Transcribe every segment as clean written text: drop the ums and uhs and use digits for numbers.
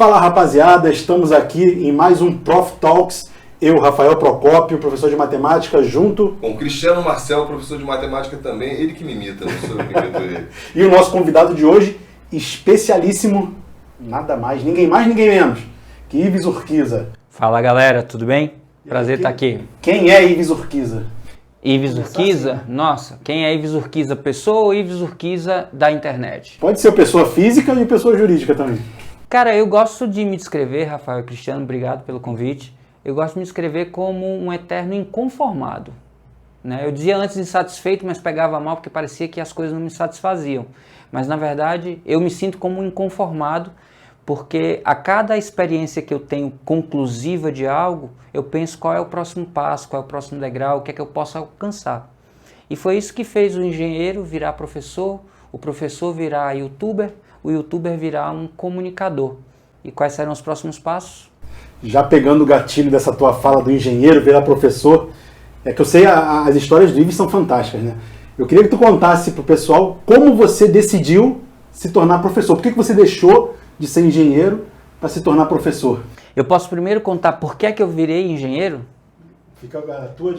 Fala rapaziada, estamos aqui em mais um Prof Talks. Eu, Rafael Procópio, professor de matemática, junto com Cristiano Marcel, professor de matemática também, ele que me imita, não sou eu que imito ele. E o nosso convidado de hoje, especialíssimo, nada mais, ninguém menos que Ives Urquiza. Fala galera, tudo bem? Prazer estar aqui. Quem é Ives Urquiza? Ives Urquiza? Assim, né? Nossa, quem é Ives Urquiza? Pessoa ou Ives Urquiza da internet? Pode ser pessoa física e pessoa jurídica também. Cara, eu gosto de me descrever, Rafael e Cristiano, obrigado pelo convite. Eu gosto de me descrever como um eterno inconformado. Né? Eu dizia antes insatisfeito, mas pegava mal porque parecia que as coisas não me satisfaziam. Mas na verdade eu me sinto como um inconformado porque a cada experiência que eu tenho conclusiva de algo, eu penso qual é o próximo passo, qual é o próximo degrau, o que é que eu posso alcançar. E foi isso que fez o engenheiro virar professor, o professor virar youtuber, o youtuber virar um comunicador. E quais serão os próximos passos? Já pegando o gatilho dessa tua fala do engenheiro virar professor, é que eu sei, as histórias do Ives são fantásticas, né? Eu queria que tu contasse pro pessoal como você decidiu se tornar professor. Por que você deixou de ser engenheiro para se tornar professor? Eu posso primeiro contar por que é que eu virei engenheiro? Fica a tua...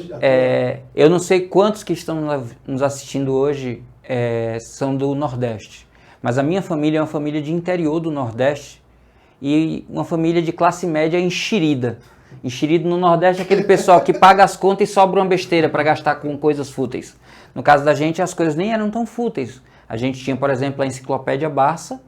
Eu não sei quantos que estão nos assistindo hoje são do Nordeste, mas a minha família é uma família de interior do Nordeste e uma família de classe média enxerida. Enxerido no Nordeste é aquele pessoal que paga as contas e sobra uma besteira para gastar com coisas fúteis. No caso da gente, as coisas nem eram tão fúteis. A gente tinha, por exemplo, a Enciclopédia Barça,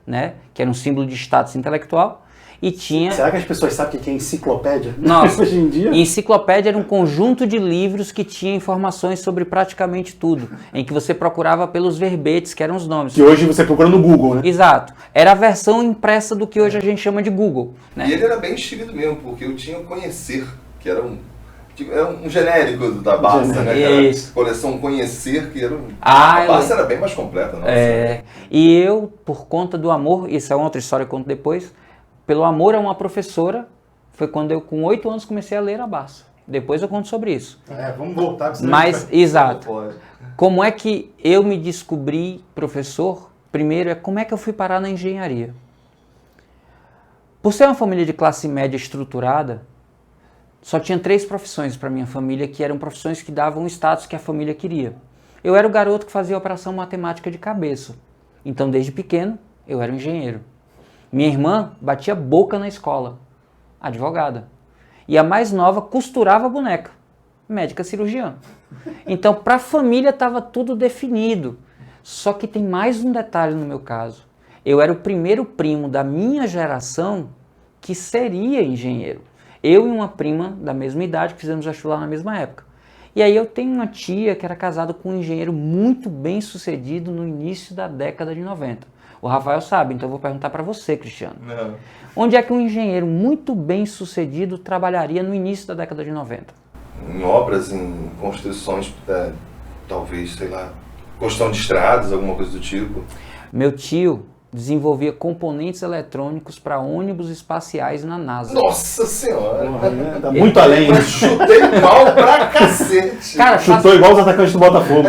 né, que era um símbolo de status intelectual, e tinha... Será que as pessoas sabem o que é enciclopédia? Nossa, hoje em dia? Enciclopédia era um conjunto de livros que tinha informações sobre praticamente tudo, em que você procurava pelos verbetes, que eram os nomes. Que hoje você procura no Google, né? Exato. Era a versão impressa do que hoje a gente chama de Google. Né? E ele era bem enxerido mesmo, porque eu tinha o Conhecer, que era um genérico da Barça, né? Isso. Coleção Conhecer, que era a Barça era bem mais completa, não? E eu, por conta do amor, isso é outra história que eu conto depois, pelo amor a uma professora, foi quando eu com 8 anos comecei a ler a Barça. Depois eu conto sobre isso. Vamos voltar. Mas, exato. Como é que eu me descobri professor? Primeiro como é que eu fui parar na engenharia. Por ser uma família de classe média estruturada, só tinha 3 profissões para minha família que eram profissões que davam o status que a família queria. Eu era o garoto que fazia operação matemática de cabeça. Então, desde pequeno, eu era um engenheiro. Minha irmã batia boca na escola, advogada. E a mais nova costurava boneca, médica cirurgiã. Então, para a família estava tudo definido. Só que tem mais um detalhe no meu caso. Eu era o primeiro primo da minha geração que seria engenheiro. Eu e uma prima da mesma idade, que fizemos vestibular na mesma época. E aí eu tenho uma tia que era casada com um engenheiro muito bem sucedido no início da década de 90. O Rafael sabe, então eu vou perguntar para você, Cristiano. Não. Onde é que um engenheiro muito bem sucedido trabalharia no início da década de 90? Em obras, em construções, talvez, sei lá, construção de estradas, alguma coisa do tipo. Meu tio desenvolvia componentes eletrônicos para ônibus espaciais na NASA. Nossa Senhora! Tá muito além. Mas chutei mal pra cacete. Cara, chutou igual os atacantes do Botafogo.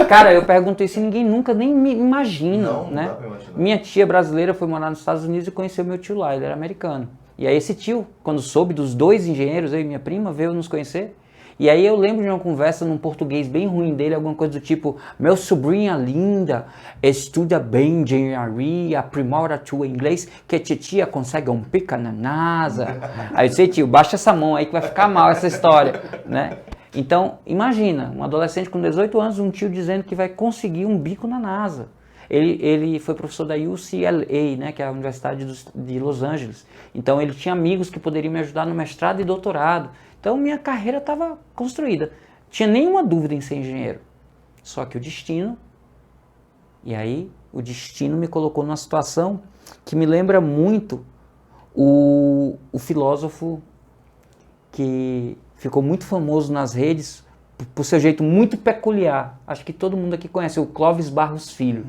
Cara, eu pergunto isso e ninguém nunca nem me imagina, não né? dá pra imaginar. Minha tia brasileira foi morar nos Estados Unidos e conheceu meu tio lá, ele era americano. E aí esse tio, quando soube dos 2 engenheiros, eu e minha prima, veio nos conhecer. E aí eu lembro de uma conversa num português bem ruim dele, alguma coisa do tipo: meu sobrinha linda, estuda bem engenharia, aprimora a tua inglês, que a titia consegue um pica na NASA. Aí eu disse: tio, baixa essa mão aí que vai ficar mal essa história, né? Então, imagina, um adolescente com 18 anos, um tio dizendo que vai conseguir um bico na NASA. Ele foi professor da UCLA, né, que é a Universidade de Los Angeles. Então ele tinha amigos que poderiam me ajudar no mestrado e doutorado. Então minha carreira estava construída. Tinha nenhuma dúvida em ser engenheiro. Só que o destino me colocou numa situação que me lembra muito o filósofo que ficou muito famoso nas redes por seu jeito muito peculiar. Acho que todo mundo aqui conhece o Clóvis Barros Filho.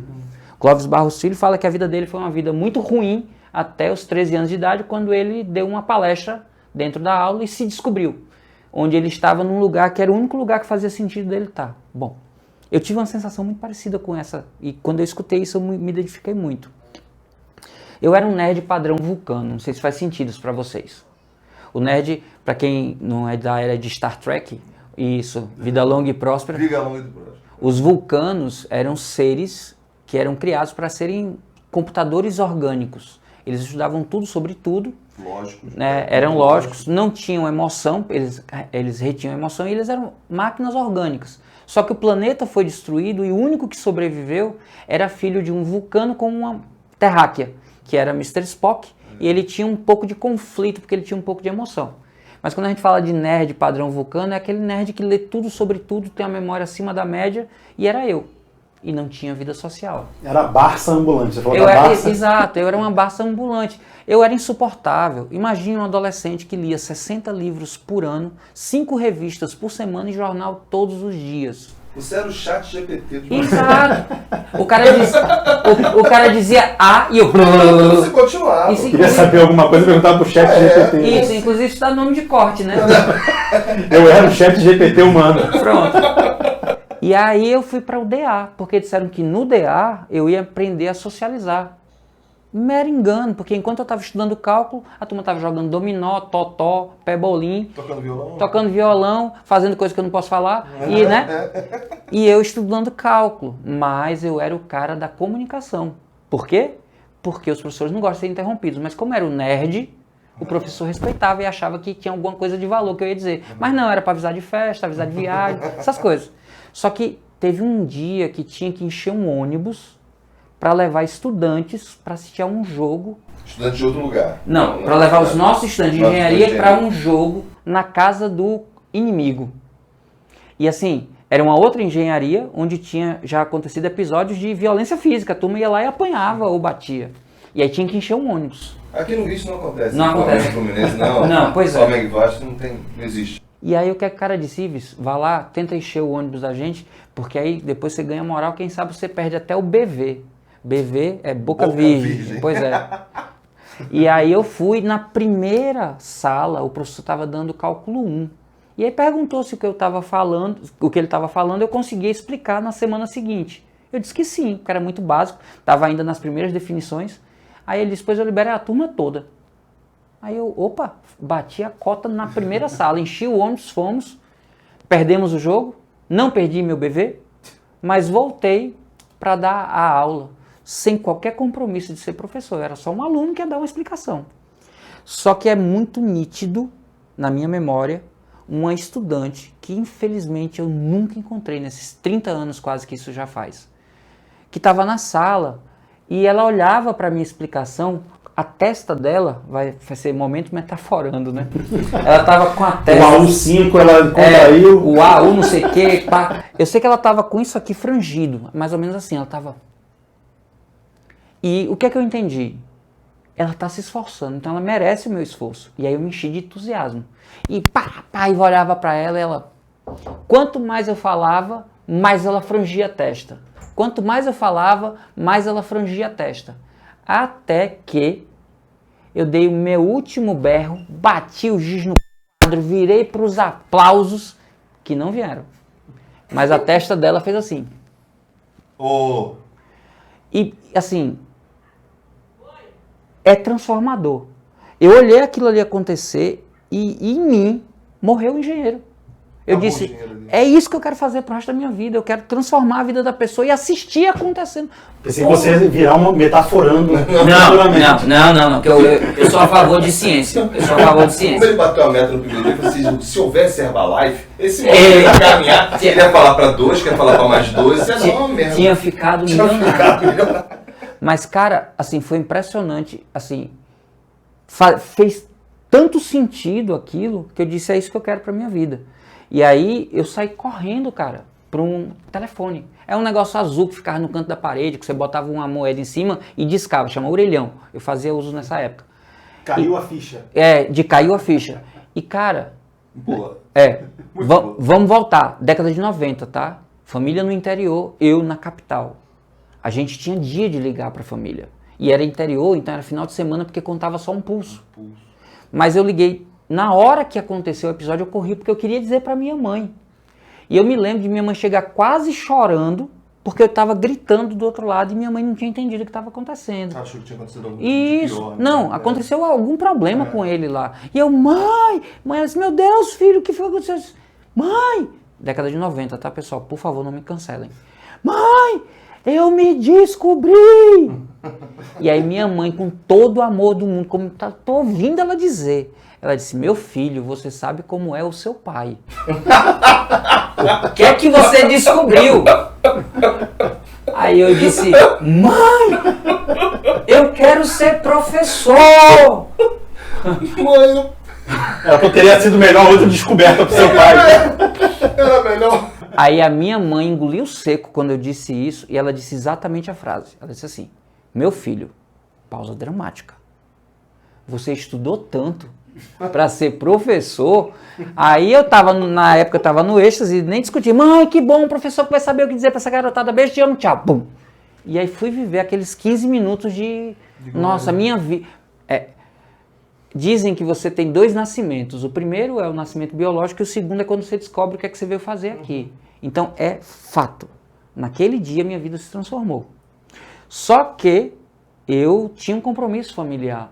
Clóvis Barros Filho fala que a vida dele foi uma vida muito ruim até os 13 anos de idade, quando ele deu uma palestra dentro da aula e se descobriu, onde ele estava num lugar que era o único lugar que fazia sentido dele estar. Bom, eu tive uma sensação muito parecida com essa, e quando eu escutei isso eu me identifiquei muito. Eu era um nerd padrão vulcano, não sei se faz sentido isso pra vocês. O nerd, pra quem não é da era de Star Trek, isso, vida longa e próspera. Vida longa e próspera. Os vulcanos eram seres que eram criados para serem computadores orgânicos. Eles estudavam tudo sobre tudo. Lógicos. Né? Eram lógicos, não tinham emoção, eles retinham emoção e eles eram máquinas orgânicas. Só que o planeta foi destruído e o único que sobreviveu era filho de um vulcano com uma terráquea, que era Mr. Spock, e ele tinha um pouco de conflito, porque ele tinha um pouco de emoção. Mas quando a gente fala de nerd padrão vulcano, é aquele nerd que lê tudo sobre tudo, tem a memória acima da média, e era eu. E não tinha vida social. Era Barça ambulante, você falou da Barça? Exato, eu era uma Barça ambulante. Eu era insuportável. Imagine um adolescente que lia 60 livros por ano, 5 revistas por semana e jornal todos os dias. Você era o chat GPT do Exato. O cara dizia A e eu... Você continuava. Queria saber alguma coisa, perguntava pro chat GPT. Isso, inclusive isso dá nome de corte, né? Eu era o chat GPT humano. Pronto. E aí eu fui para o DA, porque disseram que no DA eu ia aprender a socializar. Mero engano, porque enquanto eu estava estudando cálculo, a turma estava jogando dominó, totó, pebolim, tocando violão, fazendo coisa que eu não posso falar, e, né? E eu estudando cálculo, mas eu era o cara da comunicação. Por quê? Porque os professores não gostam de ser interrompidos, mas como era o nerd, o professor respeitava e achava que tinha alguma coisa de valor que eu ia dizer. Mas não, era para avisar de festa, avisar de viagem, essas coisas. Só que teve um dia que tinha que encher um ônibus para levar estudantes para assistir a um jogo. Estudantes de outro lugar. Não, para levar os nossos estudantes de engenharia para um jogo na casa do inimigo. E assim, era uma outra engenharia onde tinha já acontecido episódios de violência física. A turma ia lá e apanhava ou batia. E aí tinha que encher um ônibus. Aqui no Rio isso não acontece. Não acontece. Fluminense, não. Não, pois é. Flamengo e Vasco não existe. E aí o que é que o cara disse, Ives? Vá lá, tenta encher o ônibus da gente, porque aí depois você ganha moral, quem sabe você perde até o BV. BV é Boca Virgem. Pois é. E aí eu fui na primeira sala, o professor estava dando cálculo 1. E aí perguntou se o que eu estava falando, o que ele estava falando, eu conseguia explicar na semana seguinte. Eu disse que sim, porque era muito básico, estava ainda nas primeiras definições. Aí ele disse, depois eu liberei a turma toda. Aí eu, opa, bati a cota na primeira sala, enchi o ônibus, fomos, perdemos o jogo, não perdi meu BV, mas voltei para dar a aula, sem qualquer compromisso de ser professor, eu era só um aluno que ia dar uma explicação. Só que é muito nítido, na minha memória, uma estudante que infelizmente eu nunca encontrei nesses 30 anos quase que isso já faz, que estava na sala e ela olhava para a minha explicação. A testa dela, vai ser momento metaforando, né? Ela tava com a testa... O AU5 ela contraiu. O AU não sei o quê. Pá. Eu sei que ela tava com isso aqui frangido, mais ou menos assim, ela tava... E o que é que eu entendi? Ela tá se esforçando, então ela merece o meu esforço. E aí eu me enchi de entusiasmo. E pá, eu olhava para ela e ela... Quanto mais eu falava, mais ela frangia a testa. Quanto mais eu falava, mais ela frangia a testa. Até que eu dei o meu último berro, bati o giz no quadro, virei para os aplausos, que não vieram. Mas a testa dela fez assim. Oh. E assim, é transformador. Eu olhei aquilo ali acontecer e em mim morreu o engenheiro. Eu disse, é isso que eu quero fazer pro resto da minha vida. Eu quero transformar a vida da pessoa e assistir acontecendo. Pensei que você virar uma metaforando. Não. Eu sou a favor de ciência. Eu sou a favor de ciência. Como ele bateu a meta no primeiro dia, ele falou assim, se houvesse Herbalife, esse momento ia caminhar, ele ia falar para 2, quer falar para mais 2, isso é uma merda. Tinha ficado milionário. Mas, cara, assim, foi impressionante. Assim, fez tanto sentido aquilo que eu disse, é isso que eu quero pra minha vida. E aí eu saí correndo, cara, para um telefone. É um negócio azul que ficava no canto da parede, que você botava uma moeda em cima e discava, chama orelhão. Eu fazia uso nessa época. Caiu a ficha. Caiu a ficha. E, cara, boa. Vamos voltar, década de 90, tá? Família no interior, eu na capital. A gente tinha dia de ligar pra família. E era interior, então era final de semana, porque contava só um pulso. Mas eu liguei. Na hora que aconteceu o episódio, eu corri porque eu queria dizer para minha mãe. E eu me lembro de minha mãe chegar quase chorando Porque eu estava gritando do outro lado e minha mãe não tinha entendido o que estava acontecendo. Achou que tinha acontecido alguma Isso, coisa pior, né? não, aconteceu algum problema com ele lá. E eu, mãe, ela disse, meu Deus, filho, o que foi que aconteceu? Mãe, década de 90, tá, pessoal? Por favor, não me cancelem. Mãe, eu me descobri! E aí minha mãe, com todo o amor do mundo, como tô ouvindo ela dizer, ela disse, meu filho, você sabe como é o seu pai. O que é que você descobriu? Aí eu disse, mãe, eu quero ser professor. Mãe, Ela poderia sido melhor outra descoberta pro seu pai. era melhor. Aí a minha mãe engoliu seco quando eu disse isso e ela disse exatamente a frase. Ela disse assim, meu filho, pausa dramática, você estudou tanto para ser professor. Aí eu tava, na época eu tava no êxtase e nem discuti. Mãe, que bom, o professor que vai saber o que dizer para essa garotada. Beijo, te amo, tchau. Bum. E aí fui viver aqueles 15 minutos de nossa, minha vida. Dizem que você tem 2 nascimentos. O primeiro é o nascimento biológico e o segundo é quando você descobre o que é que você veio fazer aqui. Então é fato. Naquele dia minha vida se transformou. Só que eu tinha um compromisso familiar.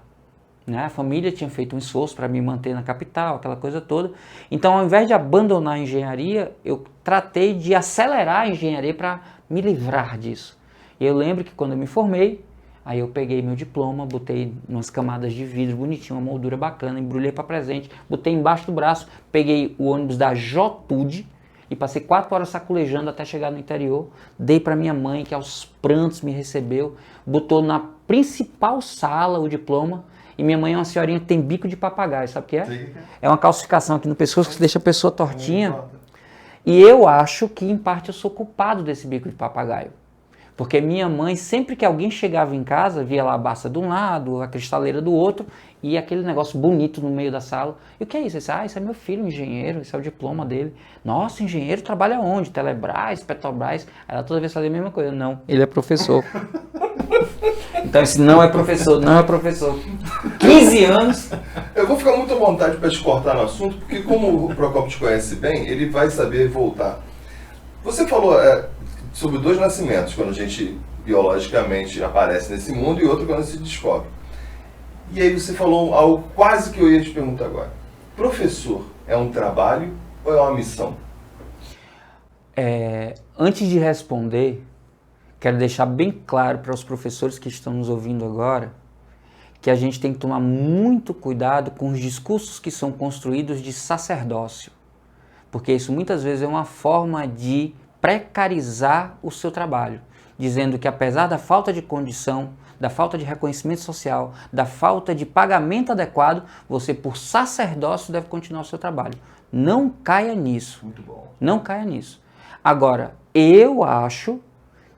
Né? A família tinha feito um esforço para me manter na capital, aquela coisa toda. Então, ao invés de abandonar a engenharia, eu tratei de acelerar a engenharia para me livrar disso. E eu lembro que quando eu me formei, aí eu peguei meu diploma, botei umas camadas de vidro bonitinho, uma moldura bacana, embrulhei para presente, botei embaixo do braço, peguei o ônibus da Jotude e passei 4 horas saculejando até chegar no interior, dei para minha mãe, que aos prantos me recebeu, botou na principal sala o diploma. E minha mãe é uma senhorinha que tem bico de papagaio, sabe o que é? Sim. É uma calcificação aqui no pescoço que deixa a pessoa tortinha. E eu acho que, em parte, eu sou culpado desse bico de papagaio. Porque minha mãe, sempre que alguém chegava em casa, via lá a baça de um lado, a cristaleira do outro, e aquele negócio bonito no meio da sala. E o que é isso? Isso é meu filho, engenheiro, esse é o diploma dele. Nossa, engenheiro trabalha onde? Telebrás, Petrobras. Aí ela toda vez fazia a mesma coisa. Não, ele é professor. Então esse não é professor, não é professor. 15 anos. Eu vou ficar muito à vontade para te cortar no assunto, porque como o Procopio te conhece bem, ele vai saber voltar. Você falou sobre 2 nascimentos, quando a gente biologicamente aparece nesse mundo, e outro quando se descobre. E aí você falou algo quase que eu ia te perguntar agora. Professor é um trabalho ou é uma missão? Antes de responder, quero deixar bem claro para os professores que estão nos ouvindo agora que a gente tem que tomar muito cuidado com os discursos que são construídos de sacerdócio, porque isso muitas vezes é uma forma de precarizar o seu trabalho, dizendo que apesar da falta de condição, da falta de reconhecimento social, da falta de pagamento adequado, você por sacerdócio deve continuar o seu trabalho. Não caia nisso. Muito bom. Não caia nisso. Agora, eu acho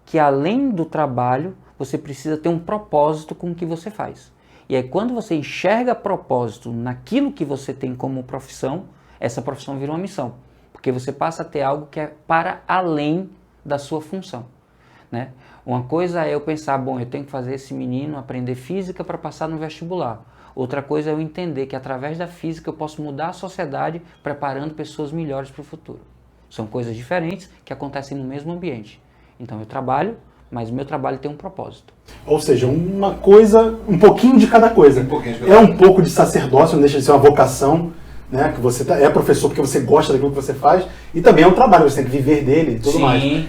que além do trabalho, você precisa ter um propósito com o que você faz. E aí quando você enxerga propósito naquilo que você tem como profissão, essa profissão vira uma missão. Porque você passa a ter algo que é para além da sua função. Né? Uma coisa é eu pensar, bom, eu tenho que fazer esse menino aprender física para passar no vestibular. Outra coisa é eu entender que através da física eu posso mudar a sociedade preparando pessoas melhores para o futuro. São coisas diferentes que acontecem no mesmo ambiente. Então eu trabalho, mas o meu trabalho tem um propósito. Ou seja, uma coisa, um pouquinho de cada coisa. É um pouco de sacerdócio, não deixa de ser uma vocação, né? Que você é professor porque você gosta daquilo que você faz, e também é um trabalho, você tem que viver dele e tudo Sim. mais.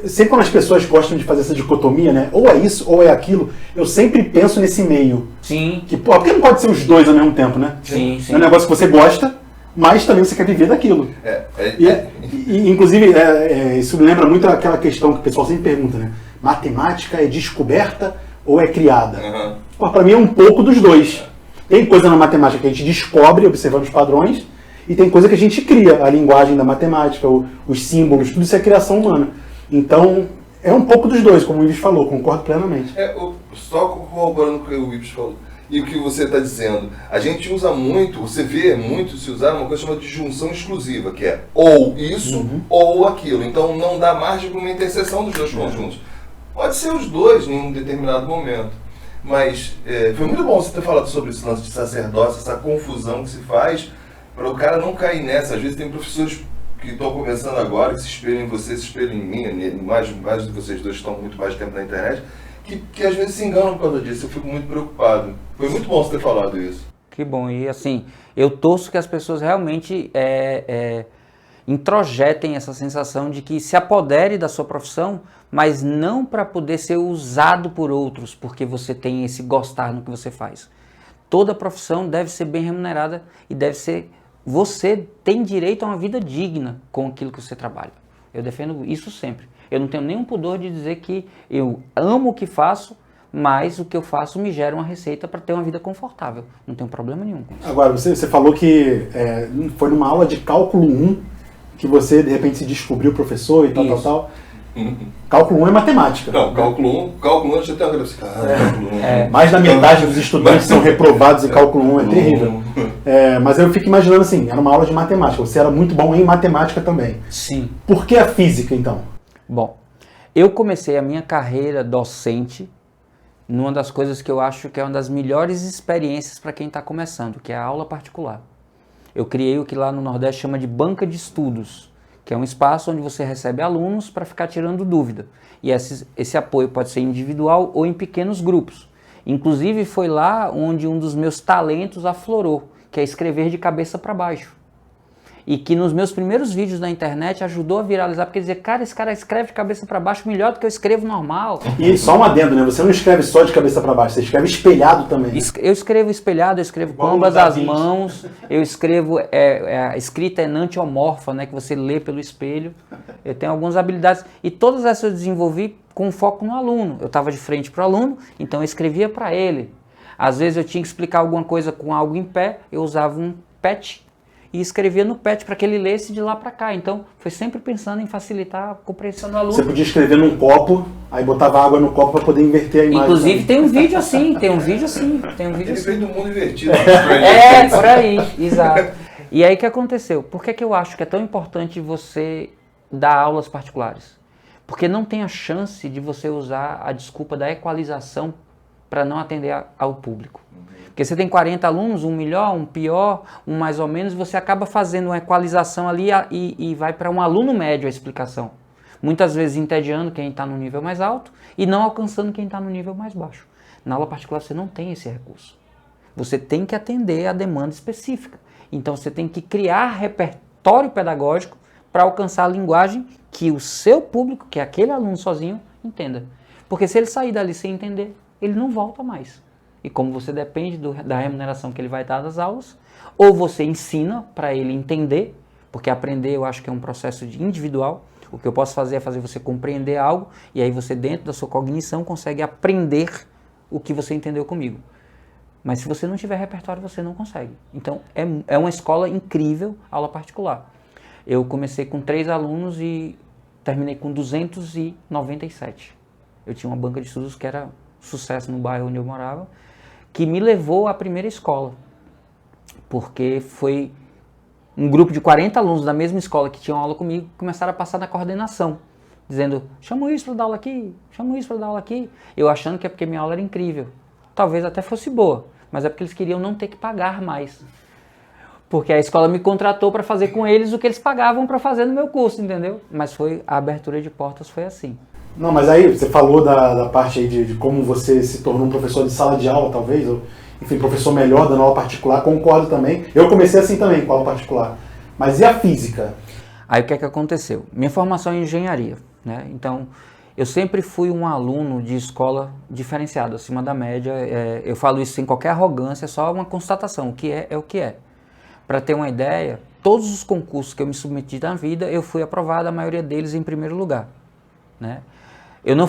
Sempre quando as pessoas gostam de fazer essa dicotomia, né? Ou é isso ou é aquilo, eu sempre penso nesse meio. Sim. Que, porque não pode ser os dois ao mesmo tempo, né? Sim, sim. É um negócio que você gosta, mas também você quer viver daquilo. Inclusive, isso me lembra muito aquela questão que o pessoal sempre pergunta, né? Matemática é descoberta ou é criada? Uhum. Para mim é um pouco dos dois. Tem coisa na matemática que a gente descobre observando os padrões, e tem coisa que a gente cria, a linguagem da matemática, os símbolos, tudo isso é criação humana. Então, é um pouco dos dois, como o Ives falou, concordo plenamente. Só corroborando o que o Ives falou. E o que você está dizendo, a gente usa muito, você vê muito se usar uma coisa chamada de junção exclusiva, que é ou isso ou aquilo. Então não dá margem para uma interseção dos dois conjuntos. Pode ser os dois em um determinado momento. Mas foi muito bom você ter falado sobre esse lance de sacerdócio, essa confusão que se faz, para o cara não cair nessa. Às vezes tem professores que estão começando agora, que se espelham em você, se espelham em mim, mais de vocês dois que estão muito mais tempo na internet, que às vezes se enganam por causa disso. Eu fico muito preocupado. Foi muito bom você ter falado isso. Que bom. E assim, eu torço que as pessoas realmente introjetem essa sensação de que se apodere da sua profissão, mas não para poder ser usado por outros, porque você tem esse gostar no que você faz. Toda profissão deve ser bem remunerada e deve ser... Você tem direito a uma vida digna com aquilo que você trabalha. Eu defendo isso sempre. Eu não tenho nenhum pudor de dizer que eu amo o que faço, mas o que eu faço me gera uma receita para ter uma vida confortável. Não tenho problema nenhum com isso. Agora, você falou que foi numa aula de cálculo 1 que você, de repente, se descobriu professor e tal. Cálculo 1 é matemática. Não, cálculo 1 já tem uma graça. Mais da metade dos estudantes são reprovados em cálculo 1, é terrível. Mas eu fico imaginando assim, era uma aula de matemática, você era muito bom em matemática também. Sim. Por que a física, então? Bom, eu comecei a minha carreira docente numa das coisas que eu acho que é uma das melhores experiências para quem está começando, que é a aula particular. Eu criei o que lá no Nordeste chama de banca de estudos, que é um espaço onde você recebe alunos para ficar tirando dúvida. E esse apoio pode ser individual ou em pequenos grupos. Inclusive foi lá onde um dos meus talentos aflorou, que é escrever de cabeça para baixo. E que nos meus primeiros vídeos na internet ajudou a viralizar, porque dizia, cara, esse cara escreve de cabeça para baixo melhor do que eu escrevo normal. E só um adendo, né? Você não escreve só de cabeça para baixo, você escreve espelhado também. Eu escrevo espelhado, eu escrevo com ambas as mãos, eu escrevo, a escrita enantiomorfa, né, que você lê pelo espelho. Eu tenho algumas habilidades, e todas essas eu desenvolvi com foco no aluno. Eu estava de frente para o aluno, então eu escrevia para ele. Às vezes eu tinha que explicar alguma coisa com algo em pé, eu usava um pet, e escrevia no pet para que ele lesse de lá para cá. Então, foi sempre pensando em facilitar a compreensão do aluno. Você podia escrever num copo, aí botava água no copo para poder inverter a imagem. Inclusive, tem um vídeo assim, Ele veio do mundo invertido. Por aí, exato. E aí, o que aconteceu? Por que eu acho que é tão importante você dar aulas particulares? Porque não tem a chance de você usar a desculpa da equalização para não atender ao público. Porque você tem 40 alunos, um melhor, um pior, um mais ou menos, você acaba fazendo uma equalização ali e vai para um aluno médio a explicação. Muitas vezes entediando quem está no nível mais alto e não alcançando quem está no nível mais baixo. Na aula particular você não tem esse recurso. Você tem que atender a demanda específica. Então você tem que criar repertório pedagógico para alcançar a linguagem que o seu público, que é aquele aluno sozinho, entenda. Porque se ele sair dali sem entender, ele não volta mais. E como você depende da remuneração que ele vai dar das aulas, ou você ensina para ele entender, porque aprender eu acho que é um processo individual. O que eu posso fazer é fazer você compreender algo, e aí você dentro da sua cognição consegue aprender o que você entendeu comigo. Mas se você não tiver repertório, você não consegue. Então é uma escola incrível, aula particular. Eu comecei com 3 alunos e terminei com 297. Eu tinha uma banca de estudos que era sucesso no bairro onde eu morava, que me levou à primeira escola, porque foi um grupo de 40 alunos da mesma escola que tinham aula comigo, que começaram a passar na coordenação, dizendo, chama isso para dar aula aqui, chama isso para dar aula aqui, eu achando que é porque minha aula era incrível, talvez até fosse boa, mas é porque eles queriam não ter que pagar mais, porque a escola me contratou para fazer com eles o que eles pagavam para fazer no meu curso, entendeu? Mas a abertura de portas foi assim. Não, mas aí você falou da parte aí de como você se tornou um professor de sala de aula, talvez, ou, enfim, professor melhor dando aula particular, concordo também. Eu comecei assim também, com aula particular. Mas e a física? Aí o que é que aconteceu? Minha formação é em engenharia, né? Então, eu sempre fui um aluno de escola diferenciado, acima da média. Eu falo isso sem qualquer arrogância, é só uma constatação. O que é o que é. Para ter uma ideia, todos os concursos que eu me submeti na vida, eu fui aprovado, a maioria deles em primeiro lugar, né? Eu não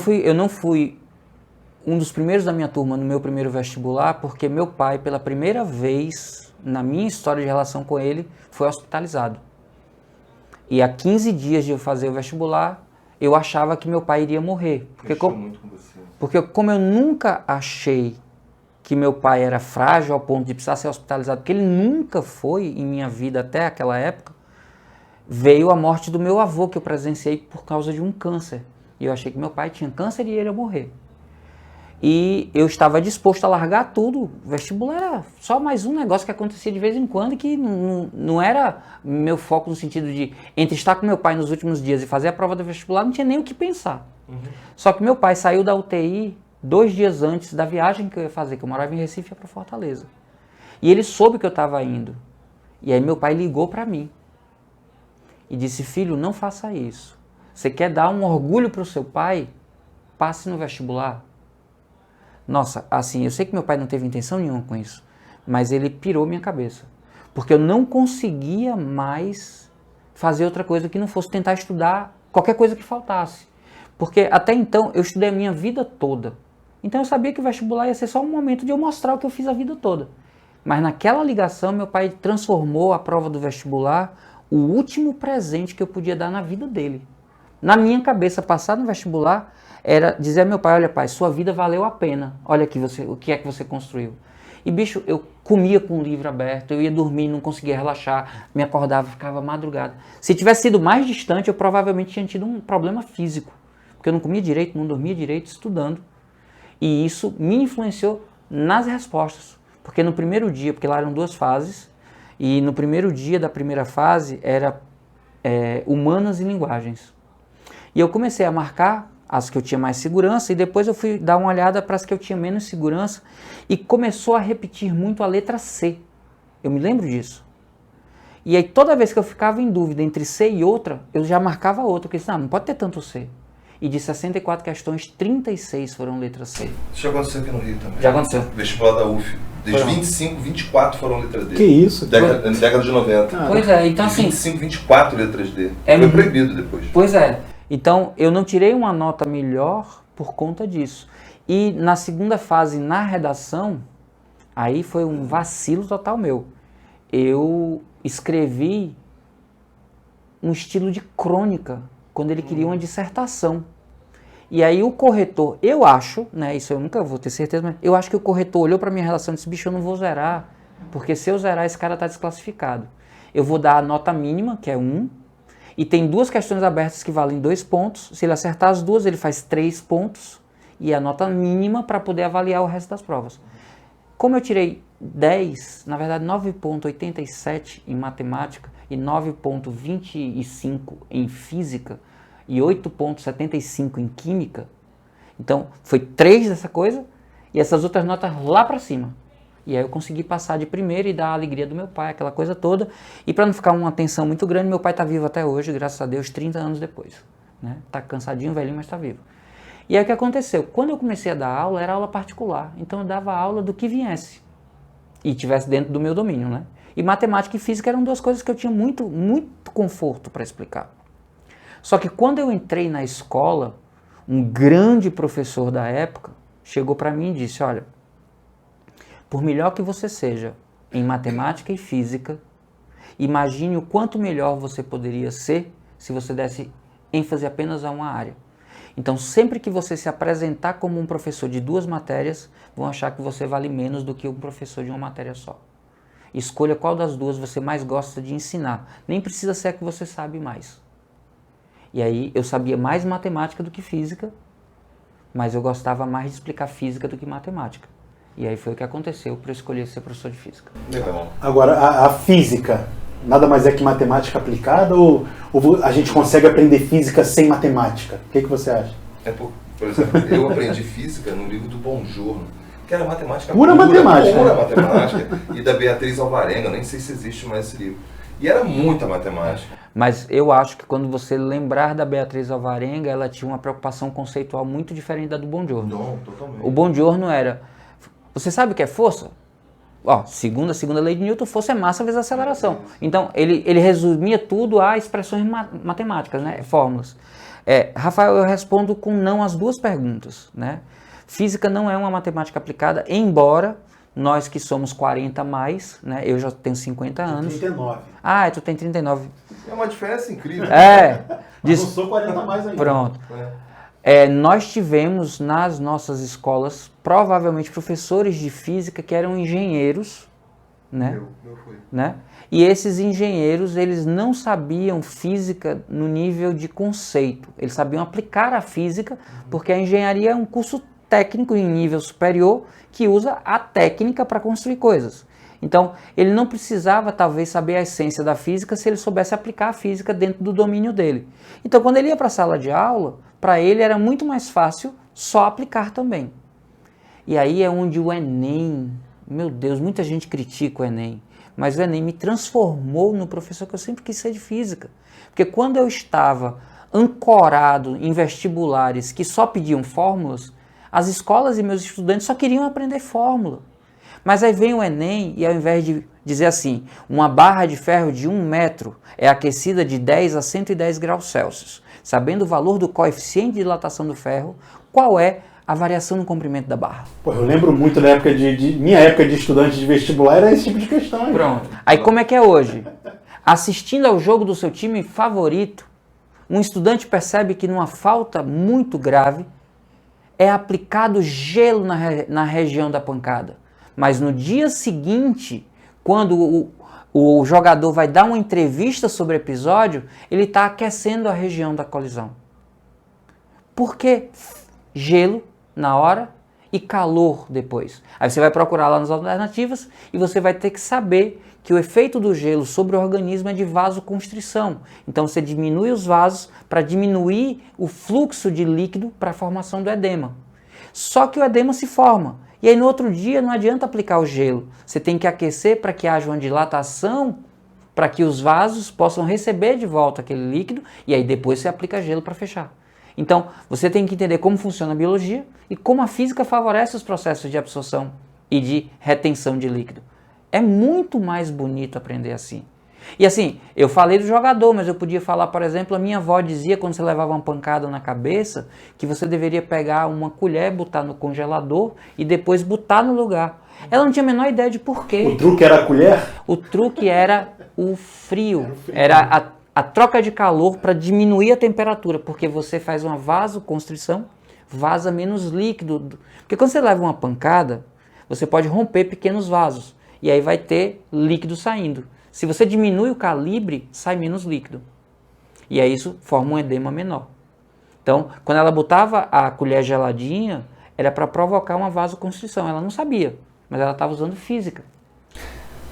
fui um dos primeiros da minha turma no meu primeiro vestibular, porque meu pai, pela primeira vez na minha história de relação com ele, foi hospitalizado. E há 15 dias de eu fazer o vestibular, eu achava que meu pai iria morrer. Porque como eu nunca achei que meu pai era frágil ao ponto de precisar ser hospitalizado, porque ele nunca foi em minha vida até aquela época, veio a morte do meu avô, que eu presenciei por causa de um câncer. E eu achei que meu pai tinha câncer e ele ia morrer. E eu estava disposto a largar tudo. O vestibular era só mais um negócio que acontecia de vez em quando e que não era meu foco no sentido de, entre estar com meu pai nos últimos dias e fazer a prova do vestibular, não tinha nem o que pensar. Só que meu pai saiu da UTI 2 dias antes da viagem que eu ia fazer, que eu morava em Recife e ia para Fortaleza. E ele soube que eu estava indo. E aí meu pai ligou para mim e disse, filho, não faça isso. Você quer dar um orgulho para o seu pai? Passe no vestibular. Nossa, assim, eu sei que meu pai não teve intenção nenhuma com isso, mas ele pirou minha cabeça. Porque eu não conseguia mais fazer outra coisa que não fosse tentar estudar qualquer coisa que faltasse. Porque até então eu estudei a minha vida toda. Então eu sabia que o vestibular ia ser só um momento de eu mostrar o que eu fiz a vida toda. Mas naquela ligação, meu pai transformou a prova do vestibular o último presente que eu podia dar na vida dele. Na minha cabeça, passar no vestibular era dizer ao meu pai, olha pai, sua vida valeu a pena, olha aqui o que é que você construiu. E bicho, eu comia com o livro aberto, eu ia dormir, não conseguia relaxar, me acordava, ficava madrugada. Se tivesse sido mais distante, eu provavelmente tinha tido um problema físico, porque eu não comia direito, não dormia direito, estudando. E isso me influenciou nas respostas, porque no primeiro dia, porque lá eram 2 fases, e no primeiro dia da primeira fase era humanas e linguagens. E eu comecei a marcar as que eu tinha mais segurança, e depois eu fui dar uma olhada para as que eu tinha menos segurança, e começou a repetir muito a letra C. Eu me lembro disso. E aí toda vez que eu ficava em dúvida entre C e outra, eu já marcava outra, porque não pode ter tanto C. E de 64 questões, 36 foram letra C. Isso já aconteceu aqui no Rio também. Já aconteceu. Vestibular da UF. Dos 25, 24 foram letra D. Que isso? Na década de 90. Pois é, então assim... 25, 24 letras D. É Foi proibido depois. Pois é. Então, eu não tirei uma nota melhor por conta disso. E na segunda fase, na redação, aí foi um vacilo total meu. Eu escrevi um estilo de crônica, quando ele queria uma dissertação. E aí o corretor, eu acho, né, isso eu nunca vou ter certeza, mas eu acho que o corretor olhou para minha redação e disse, bicho, eu não vou zerar, porque se eu zerar, esse cara está desclassificado. Eu vou dar a nota mínima, que é 1, e tem 2 questões abertas que valem 2 pontos. Se ele acertar as 2, ele faz 3 pontos, e a nota mínima para poder avaliar o resto das provas. Como eu tirei 10, na verdade 9,87 em matemática e 9,25 em física e 8,75 em química, então foi 3 dessa coisa e essas outras notas lá para cima. E aí eu consegui passar de primeira e dar a alegria do meu pai, aquela coisa toda. E para não ficar uma tensão muito grande, meu pai está vivo até hoje, graças a Deus, 30 anos depois. Né? Tá cansadinho, velhinho, mas está vivo. E aí o que aconteceu? Quando eu comecei a dar aula, era aula particular. Então eu dava aula do que viesse. E tivesse dentro do meu domínio, né? E matemática e física eram 2 coisas que eu tinha muito conforto para explicar. Só que quando eu entrei na escola, um grande professor da época chegou para mim e disse, olha, por melhor que você seja em matemática e física, imagine o quanto melhor você poderia ser se você desse ênfase apenas a uma área. Então, sempre que você se apresentar como um professor de 2 matérias, vão achar que você vale menos do que um professor de uma matéria só. Escolha qual das 2 você mais gosta de ensinar. Nem precisa ser a que você sabe mais. E aí, eu sabia mais matemática do que física, mas eu gostava mais de explicar física do que matemática. E aí foi o que aconteceu para eu escolher ser professor de física. Legal. Agora, a física, nada mais é que matemática aplicada ou a gente consegue aprender física sem matemática? O que você acha? Por exemplo, eu aprendi física no livro do Bongiorno, que era matemática pura matemática. Pura matemática, e da Beatriz Alvarenga, nem sei se existe mais esse livro. E era muita matemática. Mas eu acho que quando você lembrar da Beatriz Alvarenga, ela tinha uma preocupação conceitual muito diferente da do Bongiorno. Não, totalmente. O Bongiorno era, você sabe o que é força? Ó, segunda lei de Newton, força é massa vezes aceleração. Então, ele resumia tudo a expressões matemáticas, né? Fórmulas. Rafael, eu respondo com não as 2 perguntas, né? Física não é uma matemática aplicada, embora nós que somos 40 mais, né? Eu já tenho 50 anos. 39. Ah, tu tem 39. É uma diferença incrível. Mas não sou 40 mais ainda. Pronto. Nós tivemos nas nossas escolas, provavelmente, professores de física que eram engenheiros, né? Eu fui. Né? E esses engenheiros, eles não sabiam física no nível de conceito. Eles sabiam aplicar a física, porque a engenharia é um curso técnico em nível superior que usa a técnica para construir coisas. Então, ele não precisava, talvez, saber a essência da física se ele soubesse aplicar a física dentro do domínio dele. Então, quando ele ia para a sala de aula, para ele era muito mais fácil só aplicar também. E aí é onde o Enem, meu Deus, muita gente critica o Enem, mas o Enem me transformou no professor que eu sempre quis ser de física. Porque quando eu estava ancorado em vestibulares que só pediam fórmulas, as escolas e meus estudantes só queriam aprender fórmula. Mas aí vem o Enem e ao invés de dizer assim, uma barra de ferro de 1 metro é aquecida de 10 a 110 graus Celsius, sabendo o valor do coeficiente de dilatação do ferro, qual é a variação no comprimento da barra? Pô, eu lembro muito na época minha época de estudante de vestibular, era esse tipo de questão. Pronto. Aí como é que é hoje? Assistindo ao jogo do seu time favorito, um estudante percebe que numa falta muito grave é aplicado gelo na região da pancada. Mas no dia seguinte, quando o jogador vai dar uma entrevista sobre o episódio, ele está aquecendo a região da colisão. Por que gelo na hora e calor depois? Aí você vai procurar lá nas alternativas e você vai ter que saber que o efeito do gelo sobre o organismo é de vasoconstrição. Então você diminui os vasos para diminuir o fluxo de líquido para a formação do edema. Só que o edema se forma. E aí no outro dia não adianta aplicar o gelo. Você tem que aquecer para que haja uma dilatação, para que os vasos possam receber de volta aquele líquido, e aí depois você aplica gelo para fechar. Então, você tem que entender como funciona a biologia e como a física favorece os processos de absorção e de retenção de líquido. É muito mais bonito aprender assim. E assim, eu falei do jogador, mas eu podia falar, por exemplo, a minha avó dizia quando você levava uma pancada na cabeça, que você deveria pegar uma colher, botar no congelador e depois botar no lugar. Ela não tinha a menor ideia de porquê. O truque era a colher? O truque era o frio. Era a troca de calor para diminuir a temperatura, porque você faz uma vasoconstrição, vaza menos líquido. Porque quando você leva uma pancada, você pode romper pequenos vasos, e aí vai ter líquido saindo. Se você diminui o calibre, sai menos líquido. E aí isso forma um edema menor. Então, quando ela botava a colher geladinha, era para provocar uma vasoconstrição. Ela não sabia, mas ela estava usando física.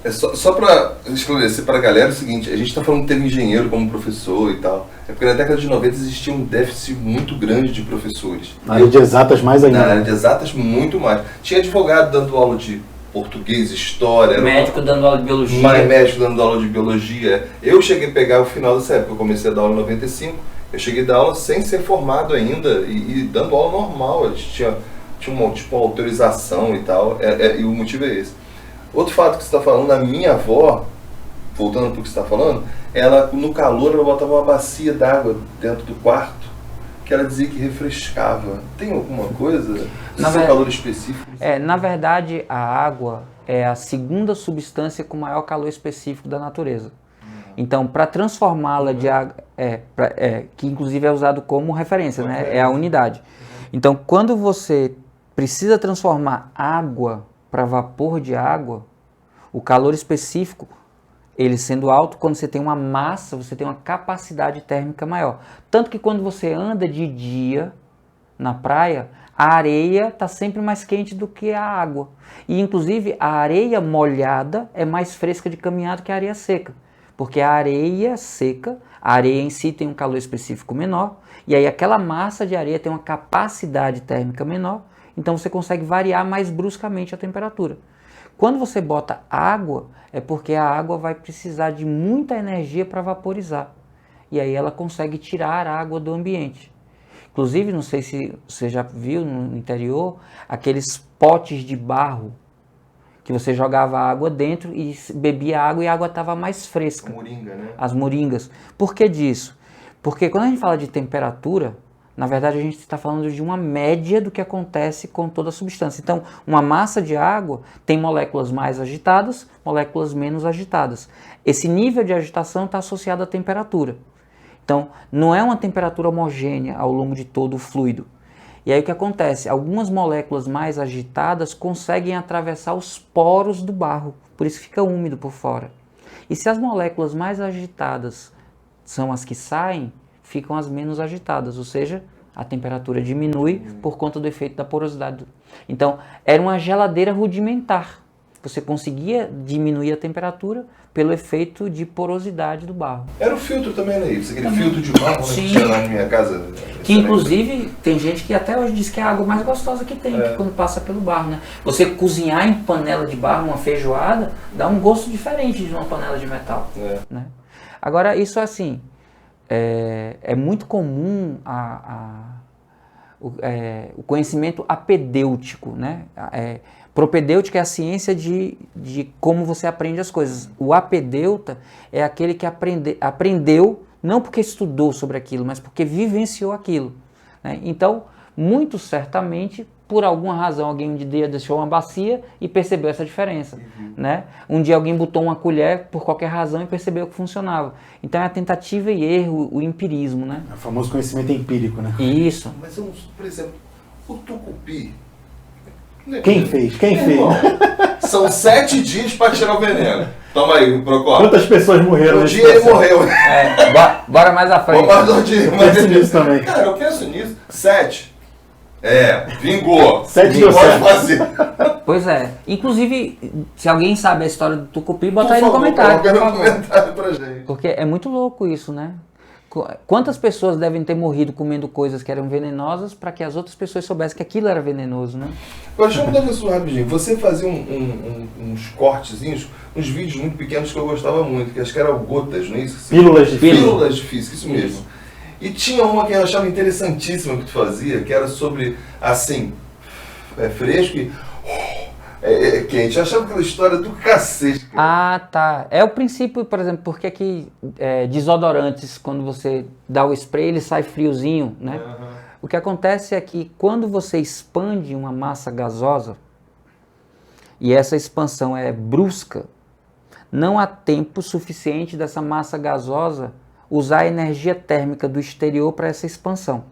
É só para esclarecer para a galera o seguinte, a gente está falando que teve engenheiro como professor e tal. É porque na década de 90 existia um déficit muito grande de professores. Na área de exatas mais ainda. Na área de exatas muito mais. Tinha advogado dando aula de português, história... Médico dando aula de biologia. Médico dando aula de biologia. Eu cheguei a pegar o final dessa época, eu comecei a dar aula em 95, eu cheguei a dar aula sem ser formado ainda e dando aula normal. A gente tinha uma autorização e tal, e o motivo é esse. Outro fato que você está falando, a minha avó, voltando para o que você está falando, ela no calor ela botava uma bacia d'água dentro do quarto, que ela dizia que refrescava. Tem alguma coisa? Calor específico? Na verdade, a água é a segunda substância com maior calor específico da natureza. Então, para transformá-la de água, que inclusive é usado como referência, né? É a unidade. Então, quando você precisa transformar água para vapor de água, o calor específico, ele sendo alto, quando você tem uma massa, você tem uma capacidade térmica maior. Tanto que quando você anda de dia na praia, a areia está sempre mais quente do que a água. E inclusive a areia molhada é mais fresca de caminhar do que a areia seca. Porque a areia seca, a areia em si tem um calor específico menor, e aí aquela massa de areia tem uma capacidade térmica menor, então você consegue variar mais bruscamente a temperatura. Quando você bota água, é porque a água vai precisar de muita energia para vaporizar. E aí ela consegue tirar a água do ambiente. Inclusive, não sei se você já viu no interior, aqueles potes de barro que você jogava água dentro e bebia água e a água estava mais fresca. Moringa, né? As moringas. Por que disso? Porque quando a gente fala de temperatura, na verdade a gente está falando de uma média do que acontece com toda a substância. Então, uma massa de água tem moléculas mais agitadas, moléculas menos agitadas. Esse nível de agitação está associado à temperatura. Então, não é uma temperatura homogênea ao longo de todo o fluido. E aí o que acontece? Algumas moléculas mais agitadas conseguem atravessar os poros do barro, por isso fica úmido por fora. E se as moléculas mais agitadas são as que saem, ficam as menos agitadas, ou seja, a temperatura diminui por conta do efeito da porosidade. Então, era uma geladeira rudimentar. Você conseguia diminuir a temperatura pelo efeito de porosidade do barro. Era o filtro também, né? Isso, aquele filtro de barro, né, que tinha lá na minha casa. Que inclusive tem gente que até hoje diz que é a água mais gostosa que tem, que quando passa pelo barro, né? Você cozinhar em panela de barro uma feijoada dá um gosto diferente de uma panela de metal. Né? Agora, isso assim, é muito comum o conhecimento apedêutico, né? Propedêutica é a ciência de como você aprende as coisas. O apedeuta é aquele que aprendeu, não porque estudou sobre aquilo, mas porque vivenciou aquilo. Né? Então, muito certamente, por alguma razão, alguém um dia deixou uma bacia e percebeu essa diferença. Né? Um dia alguém botou uma colher por qualquer razão e percebeu que funcionava. Então, é a tentativa e erro, o empirismo. Né? É o famoso conhecimento empírico, né? Isso. Mas, por exemplo, o tucupi... Quem fez? Irmão, são 7 dias para tirar o veneno. Toma aí, Procópio. Quantas pessoas morreram? Um dia ele morreu. Bora mais à frente. Eu penso nisso também. Cara, eu penso nisso. 7. Vingou. 7 não pode fazer. Pois é. Inclusive, se alguém sabe a história do tucupi, bota aí no comentário. Coloca no comentário pra gente. Porque é muito louco isso, né? Quantas pessoas devem ter morrido comendo coisas que eram venenosas para que as outras pessoas soubessem que aquilo era venenoso, né? Agora, deixa eu mudar isso rapidinho. Você fazia uns cortezinhos, uns vídeos muito pequenos que eu gostava muito, que acho que eram gotas, não é isso? Pílulas de física. Pílulas de física, isso mesmo. E tinha uma que eu achava interessantíssima que tu fazia, que era sobre, assim, fresco e... quente. Eu achava aquela história do cacete. Ah, tá. É o princípio, por exemplo, porque que desodorantes, quando você dá o spray, ele sai friozinho, né? O que acontece é que quando você expande uma massa gasosa, e essa expansão é brusca, não há tempo suficiente dessa massa gasosa usar a energia térmica do exterior para essa expansão.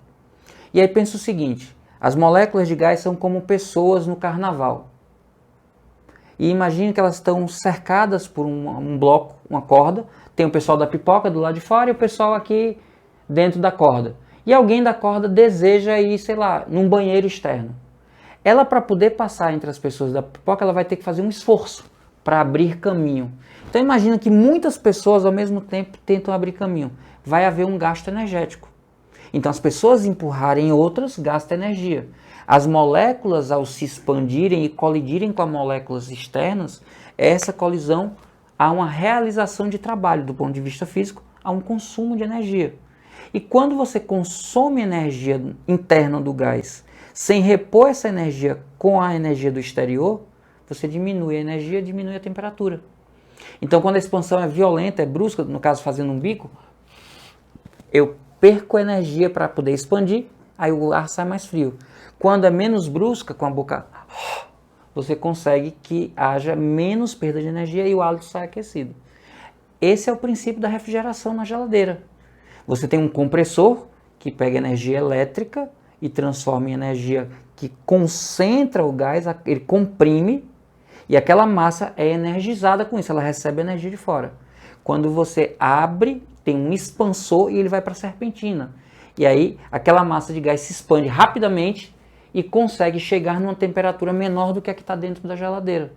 E aí pensa o seguinte, as moléculas de gás são como pessoas no carnaval. E imagine que elas estão cercadas por um bloco, uma corda. Tem o pessoal da pipoca do lado de fora e o pessoal aqui dentro da corda. E alguém da corda deseja ir, sei lá, num banheiro externo. Ela, para poder passar entre as pessoas da pipoca, ela vai ter que fazer um esforço para abrir caminho. Então imagina que muitas pessoas ao mesmo tempo tentam abrir caminho. Vai haver um gasto energético. Então as pessoas empurrarem outras gastam energia. As moléculas, ao se expandirem e colidirem com as moléculas externas, essa colisão há uma realização de trabalho do ponto de vista físico, há um consumo de energia. E quando você consome energia interna do gás, sem repor essa energia com a energia do exterior, você diminui a energia, diminui a temperatura. Então quando a expansão é violenta, é brusca, no caso fazendo um bico, eu perco energia para poder expandir, aí o ar sai mais frio. Quando é menos brusca, com a boca, você consegue que haja menos perda de energia e o hálito sai aquecido. Esse é o princípio da refrigeração na geladeira. Você tem um compressor que pega energia elétrica e transforma em energia que concentra o gás, ele comprime e aquela massa é energizada com isso, ela recebe energia de fora. Quando você abre, tem um expansor e ele vai para a serpentina. E aí aquela massa de gás se expande rapidamente e consegue chegar numa temperatura menor do que a que está dentro da geladeira.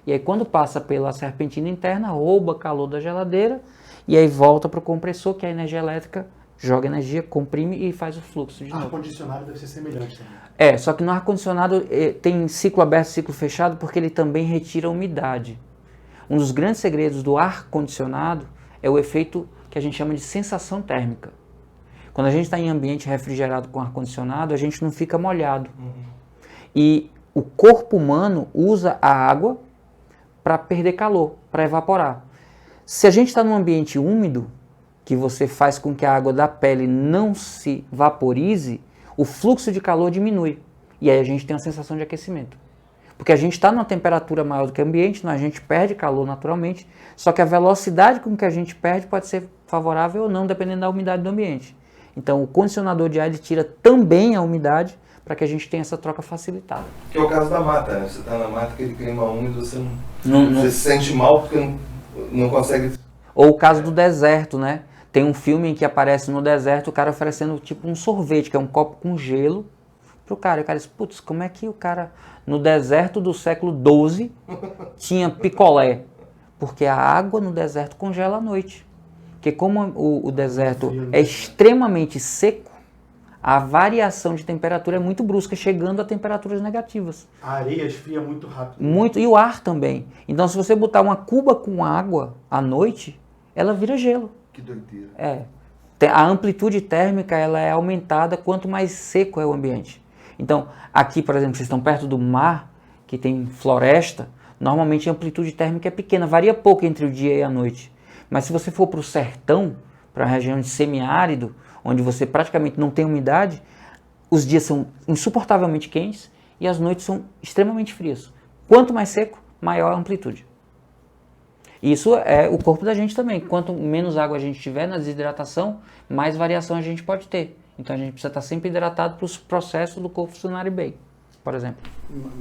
E aí quando passa pela serpentina interna, rouba calor da geladeira e aí volta para o compressor, que é a energia elétrica, joga energia, comprime e faz o fluxo de novo. Ar-condicionado deve ser semelhante também. Só que no ar-condicionado tem ciclo aberto e ciclo fechado porque ele também retira a umidade. Um dos grandes segredos do ar-condicionado é o efeito que a gente chama de sensação térmica. Quando a gente está em ambiente refrigerado com ar-condicionado, a gente não fica molhado. E o corpo humano usa a água para perder calor, para evaporar. Se a gente está num ambiente úmido, que você faz com que a água da pele não se vaporize, o fluxo de calor diminui. E aí a gente tem uma sensação de aquecimento. Porque a gente está numa temperatura maior do que o ambiente, a gente perde calor naturalmente, só que a velocidade com que a gente perde pode ser favorável ou não, dependendo da umidade do ambiente. Então o condicionador de ar ele tira também a umidade para que a gente tenha essa troca facilitada. Que é o caso da mata, né? Você está na mata, aquele clima úmido, você você se sente mal porque não consegue... Ou o caso do deserto, né? Tem um filme em que aparece no deserto o cara oferecendo tipo um sorvete, que é um copo com gelo, pro cara. E o cara diz, putz, como é que o cara no deserto do século XII tinha picolé? Porque a água no deserto congela à noite. Porque como o deserto é extremamente seco, a variação de temperatura é muito brusca, chegando a temperaturas negativas. A areia esfria muito rápido. Muito, e o ar também. Então, se você botar uma cuba com água à noite, ela vira gelo. Que doideira. A amplitude térmica ela é aumentada quanto mais seco é o ambiente. Então, aqui, por exemplo, vocês estão perto do mar, que tem floresta, normalmente a amplitude térmica é pequena, varia pouco entre o dia e a noite. Mas se você for para o sertão, para a região de semiárido, onde você praticamente não tem umidade, os dias são insuportavelmente quentes e as noites são extremamente frias. Quanto mais seco, maior a amplitude. Isso é o corpo da gente também. Quanto menos água a gente tiver na desidratação, mais variação a gente pode ter. Então a gente precisa estar sempre hidratado para os processos do corpo funcionarem bem, por exemplo.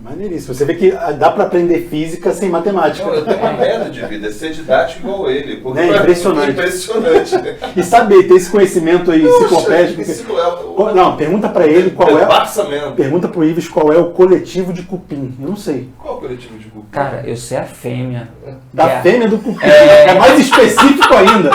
Maneiríssimo. Você vê que dá para aprender física sem matemática. Não, eu tenho uma meta de vida, é ser didático igual ele. Porque É impressionante. Impressionante. E saber, ter esse conhecimento aí enciclopédico. Não, pergunta para ele qual é. Pergunta pro Ives qual é o coletivo de cupim. Eu não sei. Qual o coletivo de cupim? Cara, eu sei a fêmea. Da fêmea do cupim. É mais específico ainda.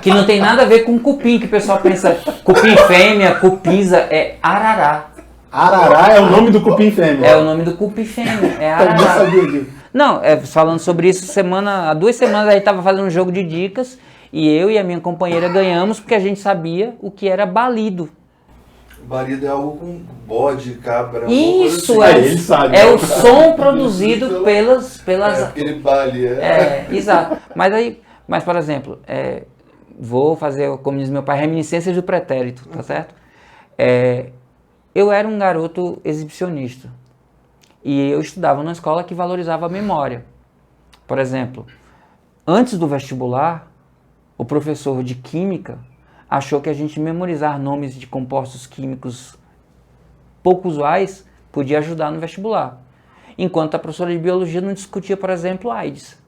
Que não tem nada a ver com cupim, que o pessoal pensa cupim fêmea, cupisa, é arará. Arará é o nome do cupim fêmea. É o nome do cupim fêmea, é arará. Eu não sabia disso. Não, falando sobre isso, há 2 semanas a gente estava fazendo um jogo de dicas e eu e a minha companheira ganhamos porque a gente sabia o que era balido. Balido é algo com bode, cabra... Isso, ele sabe. É o som produzido pelas... aquele bali, exato. Mas, por exemplo, vou fazer, como diz meu pai, reminiscências do pretérito, tá certo? Eu era um garoto exibicionista e eu estudava numa escola que valorizava a memória. Por exemplo, antes do vestibular, o professor de química achou que a gente memorizar nomes de compostos químicos pouco usuais podia ajudar no vestibular. Enquanto a professora de biologia não discutia, por exemplo, AIDS.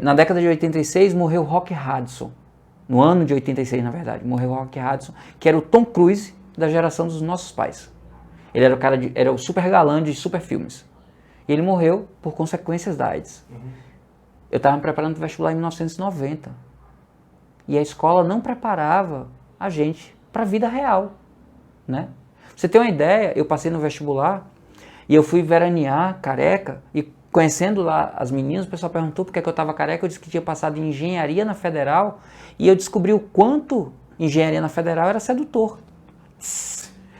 Na década de 86 morreu Rock Hudson. No ano de 86, na verdade, morreu Rock Hudson, que era o Tom Cruise da geração dos nossos pais. Ele era era o super galã de super filmes. E ele morreu por consequências da AIDS. Eu estava me preparando para o vestibular em 1990. E a escola não preparava a gente para a vida real, né? Pra você ter uma ideia, eu passei no vestibular e eu fui veranear careca e conhecendo lá as meninas, o pessoal perguntou por que eu estava careca, eu disse que tinha passado em engenharia na Federal e eu descobri o quanto engenharia na Federal era sedutor.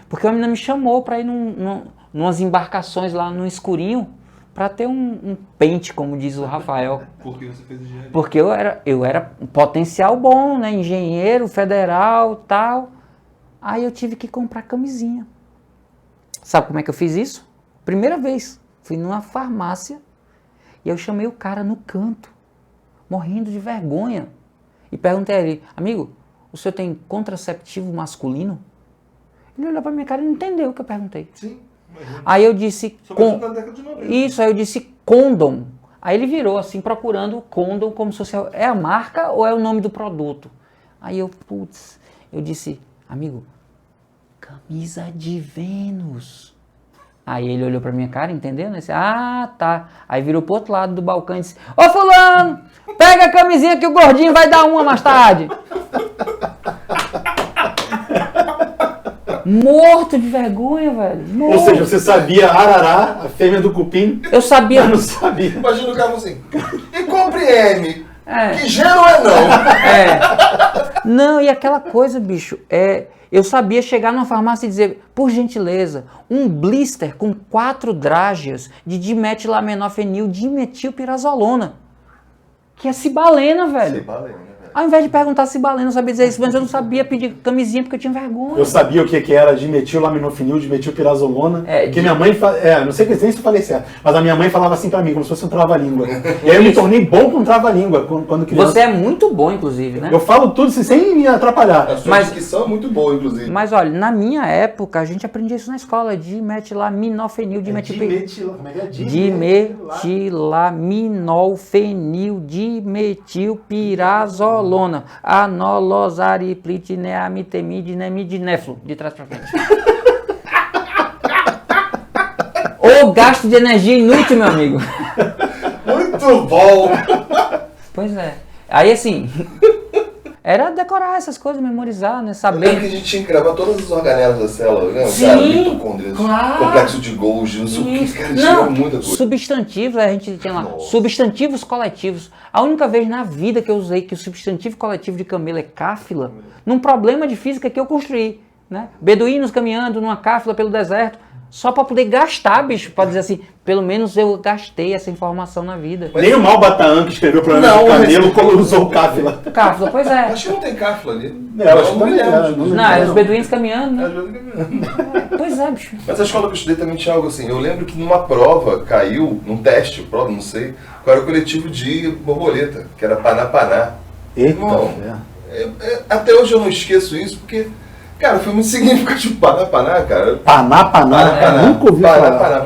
Porque uma menina me chamou para ir numas embarcações lá no escurinho para ter um pente, como diz o Rafael. Por que você fez engenharia? Porque eu era um potencial bom, né? Engenheiro, federal, tal. Aí eu tive que comprar camisinha. Sabe como é que eu fiz isso? Primeira vez. Fui numa farmácia e eu chamei o cara no canto, morrendo de vergonha. E perguntei a ele, amigo, o senhor tem contraceptivo masculino? Ele olhou pra minha cara e não entendeu o que eu perguntei. Sim. Aí eu disse... Na década de 90. Isso, aí eu disse condom. Aí ele virou assim, procurando o condom como se fosse... É a marca ou é o nome do produto? Aí eu disse, amigo, camisa de Vênus. Aí ele olhou pra minha cara, entendeu? Disse, tá. Aí virou pro outro lado do balcão e disse, ô fulano, pega a camisinha que o gordinho vai dar uma mais tarde. Morto de vergonha, velho. Morto. Ou seja, você sabia arará, a fêmea do cupim. Eu sabia. Mas não sabia. Imagina o cara assim, e compreende. Que gênero é não? Não, e aquela coisa, bicho, eu sabia chegar numa farmácia e dizer, por gentileza, um blister com 4 drágeas de dimetilaminofen dimetilpirazolona. Que é cibalena, velho. Cibalena, velho. Ao invés de perguntar cibalena, eu sabia dizer isso, mas eu não sabia pedir camisinha porque eu tinha vergonha. Eu sabia o que era dimetilaminofen dimetilpirazolona. Que minha mãe... não sei nem se eu falei certo, mas a minha mãe falava assim pra mim, como se fosse um trava-língua. E aí eu me tornei bom com trava-língua quando criança. Você é muito bom, inclusive, né? Eu falo tudo sem me atrapalhar. A sua dicção é muito boa, inclusive. Mas olha, na minha época, a gente aprendia isso na escola, dimetilaminofenil, dimetilpirazolona. anolona, anolosariplitineamitemidineflo, de trás para frente. Ou gasto de energia inútil, meu amigo. Muito bom! Pois é. Aí assim, era decorar essas coisas, memorizar, né? Eu Saber. lembro que a gente tinha que gravar todas as organelas da célula, né? Sim, Cara, mitocôndrias, claro. complexo de Golgi, não sei o que, cara, tinha Não, muita coisa. substantivos, a gente tinha lá, Nossa. substantivos coletivos. A única vez na vida que eu usei que o substantivo coletivo de camelo é cáfila, num problema de física que eu construí, né? Beduínos caminhando numa cáfila pelo deserto, só para poder gastar, bicho, para dizer assim, pelo menos eu gastei essa informação na vida. Nem o Malbataan, que escreveu o programa Não, do camelo, mas- como usou o cáfila. Cáfila, pois é. Acho que não tem cáfila ali. Eu acho que não me também lembro é, disso. Não, eram os beduínos caminhando, né? É. Pois é, bicho. Mas a escola que eu estudei também tinha algo assim. Eu lembro que numa prova caiu, num teste, prova, não sei, qual era o coletivo de borboleta, que era Paná-Paná. Eita, Não. é. Até hoje eu não esqueço isso, porque, cara, foi muito significativo Paná-Paná, cara. Paná, nunca ouvi falar. Paná.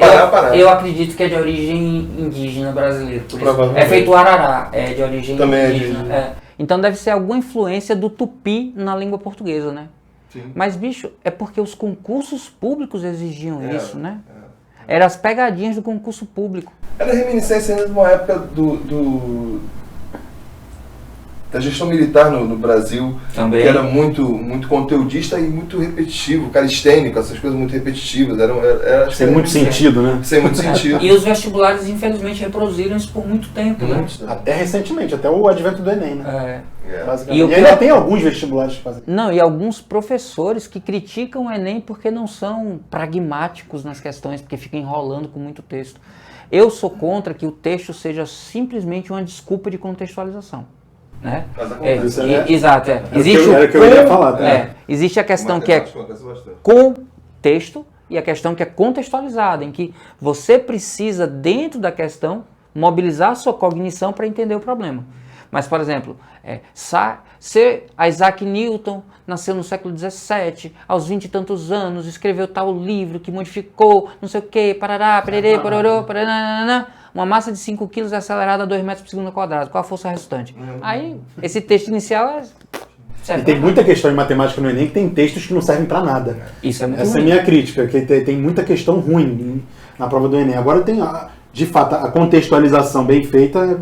Eu acredito que é de origem indígena brasileira. Por isso. Provavelmente. É feito o arará, é de origem Também é de- indígena. É. Então deve ser alguma influência do tupi na língua portuguesa, né? Sim. Mas, bicho, é porque os concursos públicos exigiam É, isso, né? Eram as pegadinhas do concurso público. Era reminiscência ainda de uma época da gestão militar no Brasil, Também. que era muito conteudista e muito repetitivo, calistênico, essas coisas muito repetitivas. Acho que Sem era muito sentido, né? Sem muito sentido. E os vestibulares, infelizmente, reproduziram isso por muito tempo, né? Até recentemente, até o advento do Enem, né? É. Basicamente. E o E ainda pior- tem alguns vestibulares que fazem. Não, e alguns professores que criticam o Enem porque não são pragmáticos nas questões, porque ficam enrolando com muito texto. Eu sou contra que o texto seja simplesmente uma desculpa de contextualização. Né? Mas acontece, Isso, né? Exato. Era Existe o que eu ia falar, tá? existe a questão que é Acontece bastante. contexto e a questão que é contextualizada, em que você precisa, dentro da questão, mobilizar a sua cognição para entender o problema. Mas, por exemplo, Isaac Newton nasceu no século XVII, aos 20 e tantos anos, escreveu tal livro que modificou, não sei o que, parará, pererê, pororô, paranana, uma massa de 5 quilos é acelerada a 2 metros por segundo ao quadrado. Qual a força restante? Aí, esse texto inicial E tem muita questão em matemática no Enem que tem textos que não servem pra nada. Isso é muito Essa é a ruim. minha crítica, que tem muita questão ruim na prova do Enem. Agora tem, de fato, a contextualização bem feita.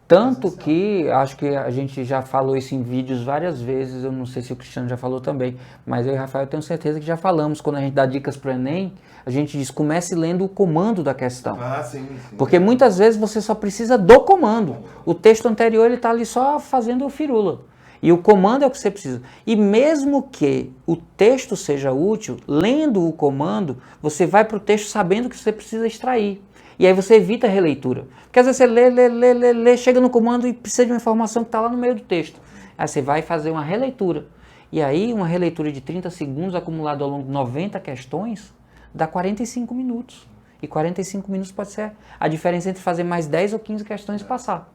Tanto que, acho que a gente já falou isso em vídeos várias vezes, eu não sei se o Cristiano já falou também, mas eu e o Rafael tenho certeza que já falamos, quando a gente dá dicas para o Enem, a gente diz, comece lendo o comando da questão. Ah, sim. Porque muitas vezes você só precisa do comando. O texto anterior ele está ali só fazendo o firula. E o comando é o que você precisa. E mesmo que o texto seja útil, lendo o comando, você vai para o texto sabendo que você precisa extrair. E aí você evita a releitura. Porque às vezes você lê, chega no comando e precisa de uma informação que está lá no meio do texto. Aí você vai fazer uma releitura. E aí uma releitura de 30 segundos acumulada ao longo de 90 questões dá 45 minutos. E 45 minutos pode ser a diferença entre fazer mais 10 ou 15 questões e passar.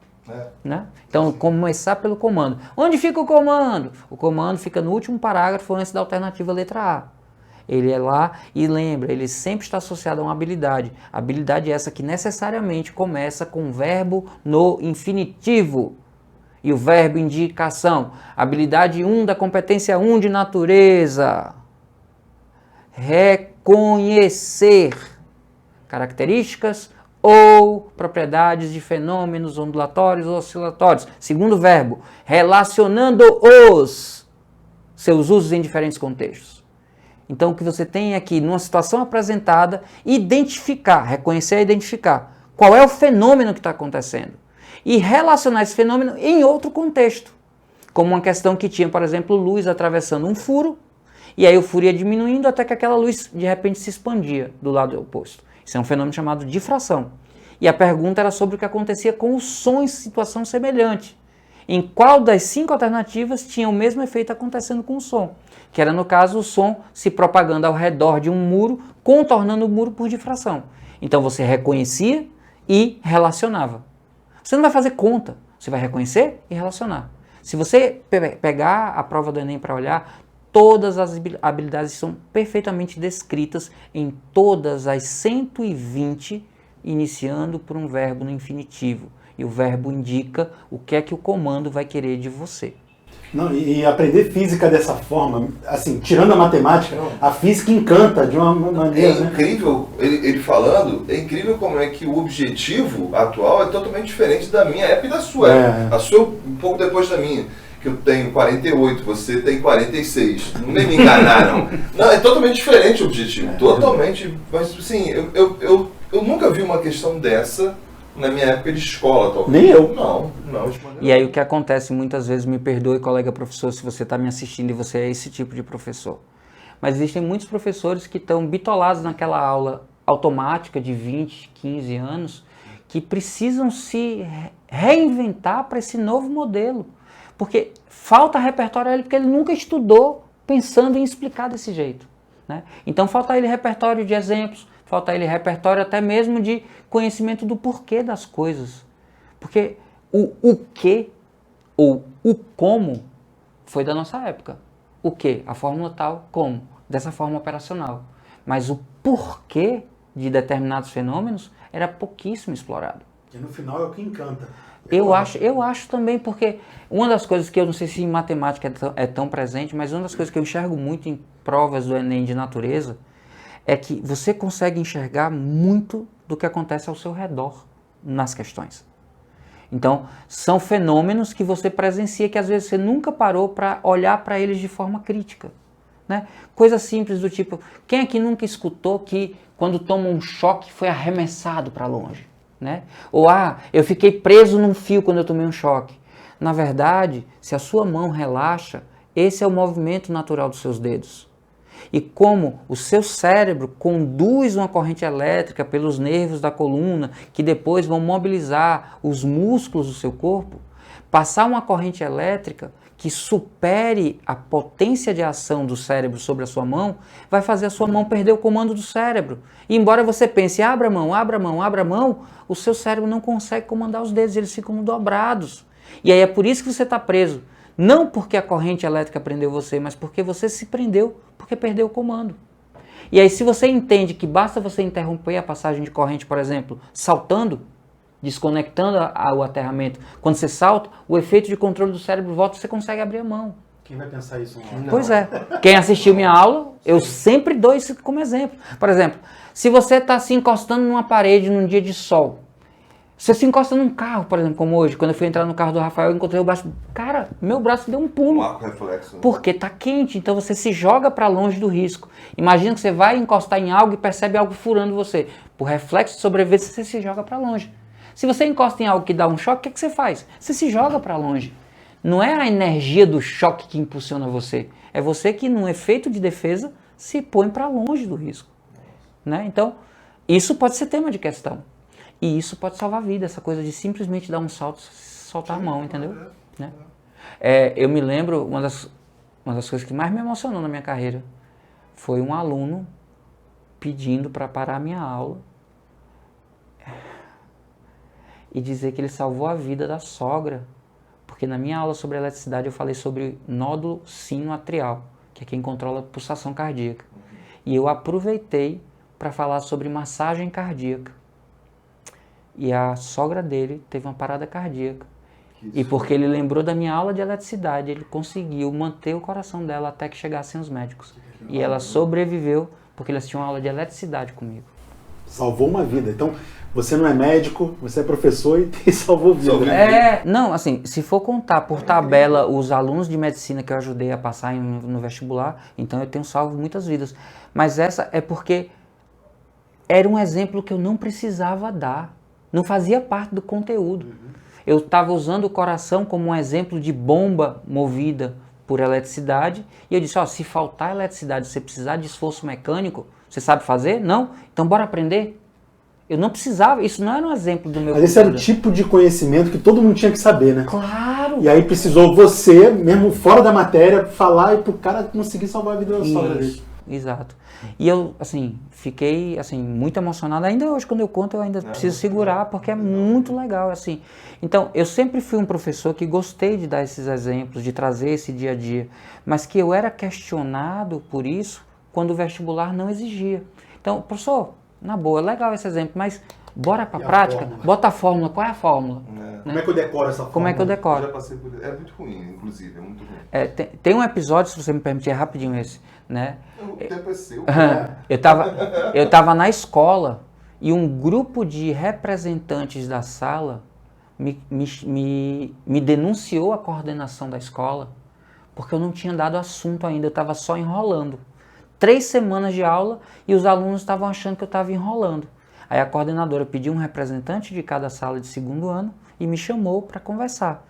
Né? Então, começar pelo comando. Onde fica o comando? O comando fica no último parágrafo antes da alternativa letra A. Ele é lá e lembra, ele sempre está associado a uma habilidade. A habilidade é essa que necessariamente começa com o verbo no infinitivo. E o verbo indicação. Habilidade 1 da competência 1 de natureza. Reconhecer características ou propriedades de fenômenos ondulatórios ou oscilatórios. Segundo verbo, relacionando-os, seus usos em diferentes contextos. Então, o que você tem aqui, numa situação apresentada, identificar, reconhecer e identificar qual é o fenômeno que está acontecendo. E relacionar esse fenômeno em outro contexto. Como uma questão que tinha, por exemplo, luz atravessando um furo, e aí o furo ia diminuindo até que aquela luz, de repente, se expandia do lado oposto. Isso é um fenômeno chamado difração. E a pergunta era sobre o que acontecia com o som em situação semelhante. Em qual das 5 alternativas tinha o mesmo efeito acontecendo com o som? Que era, no caso, o som se propagando ao redor de um muro, contornando o muro por difração. Então você reconhecia e relacionava. Você não vai fazer conta, você vai reconhecer e relacionar. Se você pegar a prova do Enem para olhar, todas as habilidades são perfeitamente descritas em todas as 120 iniciando por um verbo no infinitivo. E o verbo indica o que é que o comando vai querer de você. Não, e aprender física dessa forma, assim, tirando a matemática, a física encanta de uma maneira... É incrível, ele falando, é incrível como é que o objetivo atual é totalmente diferente da minha época e da sua época. A sua um pouco depois da minha, que eu tenho 48, você tem 46. Não me enganaram. Não, é totalmente diferente o objetivo, totalmente. Mas, assim, eu nunca vi uma questão dessa na minha época de escola, talvez. Nem eu. Não. E aí o que acontece muitas vezes, me perdoe, colega professor, se você está me assistindo e você é esse tipo de professor. Mas existem muitos professores que estão bitolados naquela aula automática de 20, 15 anos, que precisam se reinventar para esse novo modelo. Porque falta repertório a ele, porque ele nunca estudou pensando em explicar desse jeito, né? Então falta a ele repertório de exemplos, falta a ele repertório até mesmo de conhecimento do porquê das coisas. Porque o que ou o como foi da nossa época. O que? A fórmula tal, como? Dessa forma operacional. Mas o porquê de determinados fenômenos era pouquíssimo explorado. Que no final é o que encanta. Eu acho também, porque uma das coisas que eu não sei se em matemática é tão presente, mas uma das coisas que eu enxergo muito em provas do Enem de natureza é que você consegue enxergar muito do que acontece ao seu redor nas questões. Então, são fenômenos que você presencia que às vezes você nunca parou para olhar para eles de forma crítica, né? Coisa simples do tipo, quem aqui nunca escutou que quando toma um choque foi arremessado para longe? Né? Ou, eu fiquei preso num fio quando eu tomei um choque. Na verdade, se a sua mão relaxa, esse é o movimento natural dos seus dedos. E como o seu cérebro conduz uma corrente elétrica pelos nervos da coluna, que depois vão mobilizar os músculos do seu corpo, passar uma corrente elétrica que supere a potência de ação do cérebro sobre a sua mão, vai fazer a sua mão perder o comando do cérebro. E embora você pense, abra a mão, abra a mão, abra a mão, o seu cérebro não consegue comandar os dedos, eles ficam dobrados. E aí é por isso que você está preso. Não porque a corrente elétrica prendeu você, mas porque você se prendeu, porque perdeu o comando. E aí se você entende que basta você interromper a passagem de corrente, por exemplo, saltando, desconectando o aterramento, quando você salta, o efeito de controle do cérebro volta e você consegue abrir a mão. Quem vai pensar isso? Pois é. Quem assistiu minha aula, eu sempre dou isso como exemplo. Por exemplo, se você está se encostando numa parede num dia de sol, você se encosta num carro, por exemplo, como hoje, quando eu fui entrar no carro do Rafael, eu encontrei o braço. Cara, meu braço deu um pulo. Um arco reflexo. Porque tá quente, então você se joga para longe do risco. Imagina que você vai encostar em algo e percebe algo furando você. Por reflexo de sobrevivência, você se joga para longe. Se você encosta em algo que dá um choque, o que você faz? Você se joga para longe. Não é a energia do choque que impulsiona você. É você que, num efeito de defesa, se põe para longe do risco. Né? Então, isso pode ser tema de questão. E isso pode salvar a vida, essa coisa de simplesmente dar um salto, soltar a mão, entendeu? Né? Eu me lembro, uma das coisas que mais me emocionou na minha carreira foi um aluno pedindo para parar a minha aula e dizer que ele salvou a vida da sogra, porque na minha aula sobre eletricidade eu falei sobre nódulo sinoatrial, que é quem controla a pulsação cardíaca. E eu aproveitei para falar sobre massagem cardíaca. E a sogra dele teve uma parada cardíaca. E porque ele lembrou da minha aula de eletricidade, ele conseguiu manter o coração dela até que chegassem os médicos. E ela sobreviveu porque ele assistiu uma aula de eletricidade comigo. Salvou uma vida. Então, você não é médico, você é professor e salvou vida. Não, assim, se for contar por tabela os alunos de medicina que eu ajudei a passar no vestibular, então eu tenho salvo muitas vidas. Mas essa é porque era um exemplo que eu não precisava dar. Não fazia parte do conteúdo. Eu estava usando o coração como um exemplo de bomba movida por eletricidade. E eu disse, se faltar eletricidade, você precisar de esforço mecânico, você sabe fazer? Não? Então bora aprender. Eu não precisava, isso não era um exemplo do meu Mas esse era o tipo de conhecimento que todo mundo tinha que saber, né? Claro! E aí precisou você, mesmo fora da matéria, falar e pro cara conseguir salvar a vida da sogra dele. Exato. E eu, fiquei, muito emocionado. Ainda hoje, quando eu conto, eu ainda preciso segurar, porque é muito legal, Então, eu sempre fui um professor que gostei de dar esses exemplos, de trazer esse dia a dia, mas que eu era questionado por isso quando o vestibular não exigia. Então, professor, na boa, é legal esse exemplo, mas Bora pra E a prática? fórmula? Bota a fórmula. Qual é a fórmula? Como é que eu decoro essa fórmula? Como é que eu Eu decoro? já passei por isso. É muito ruim, inclusive, é muito ruim. Tem um episódio, se você me permitir, rapidinho esse, né? O tempo é seu. Eu tava na escola e um grupo de representantes da sala me denunciou a coordenação da escola porque eu não tinha dado assunto ainda, eu estava só enrolando. 3 semanas de aula e os alunos estavam achando que eu estava enrolando. Aí a coordenadora pediu um representante de cada sala de segundo ano e me chamou para conversar.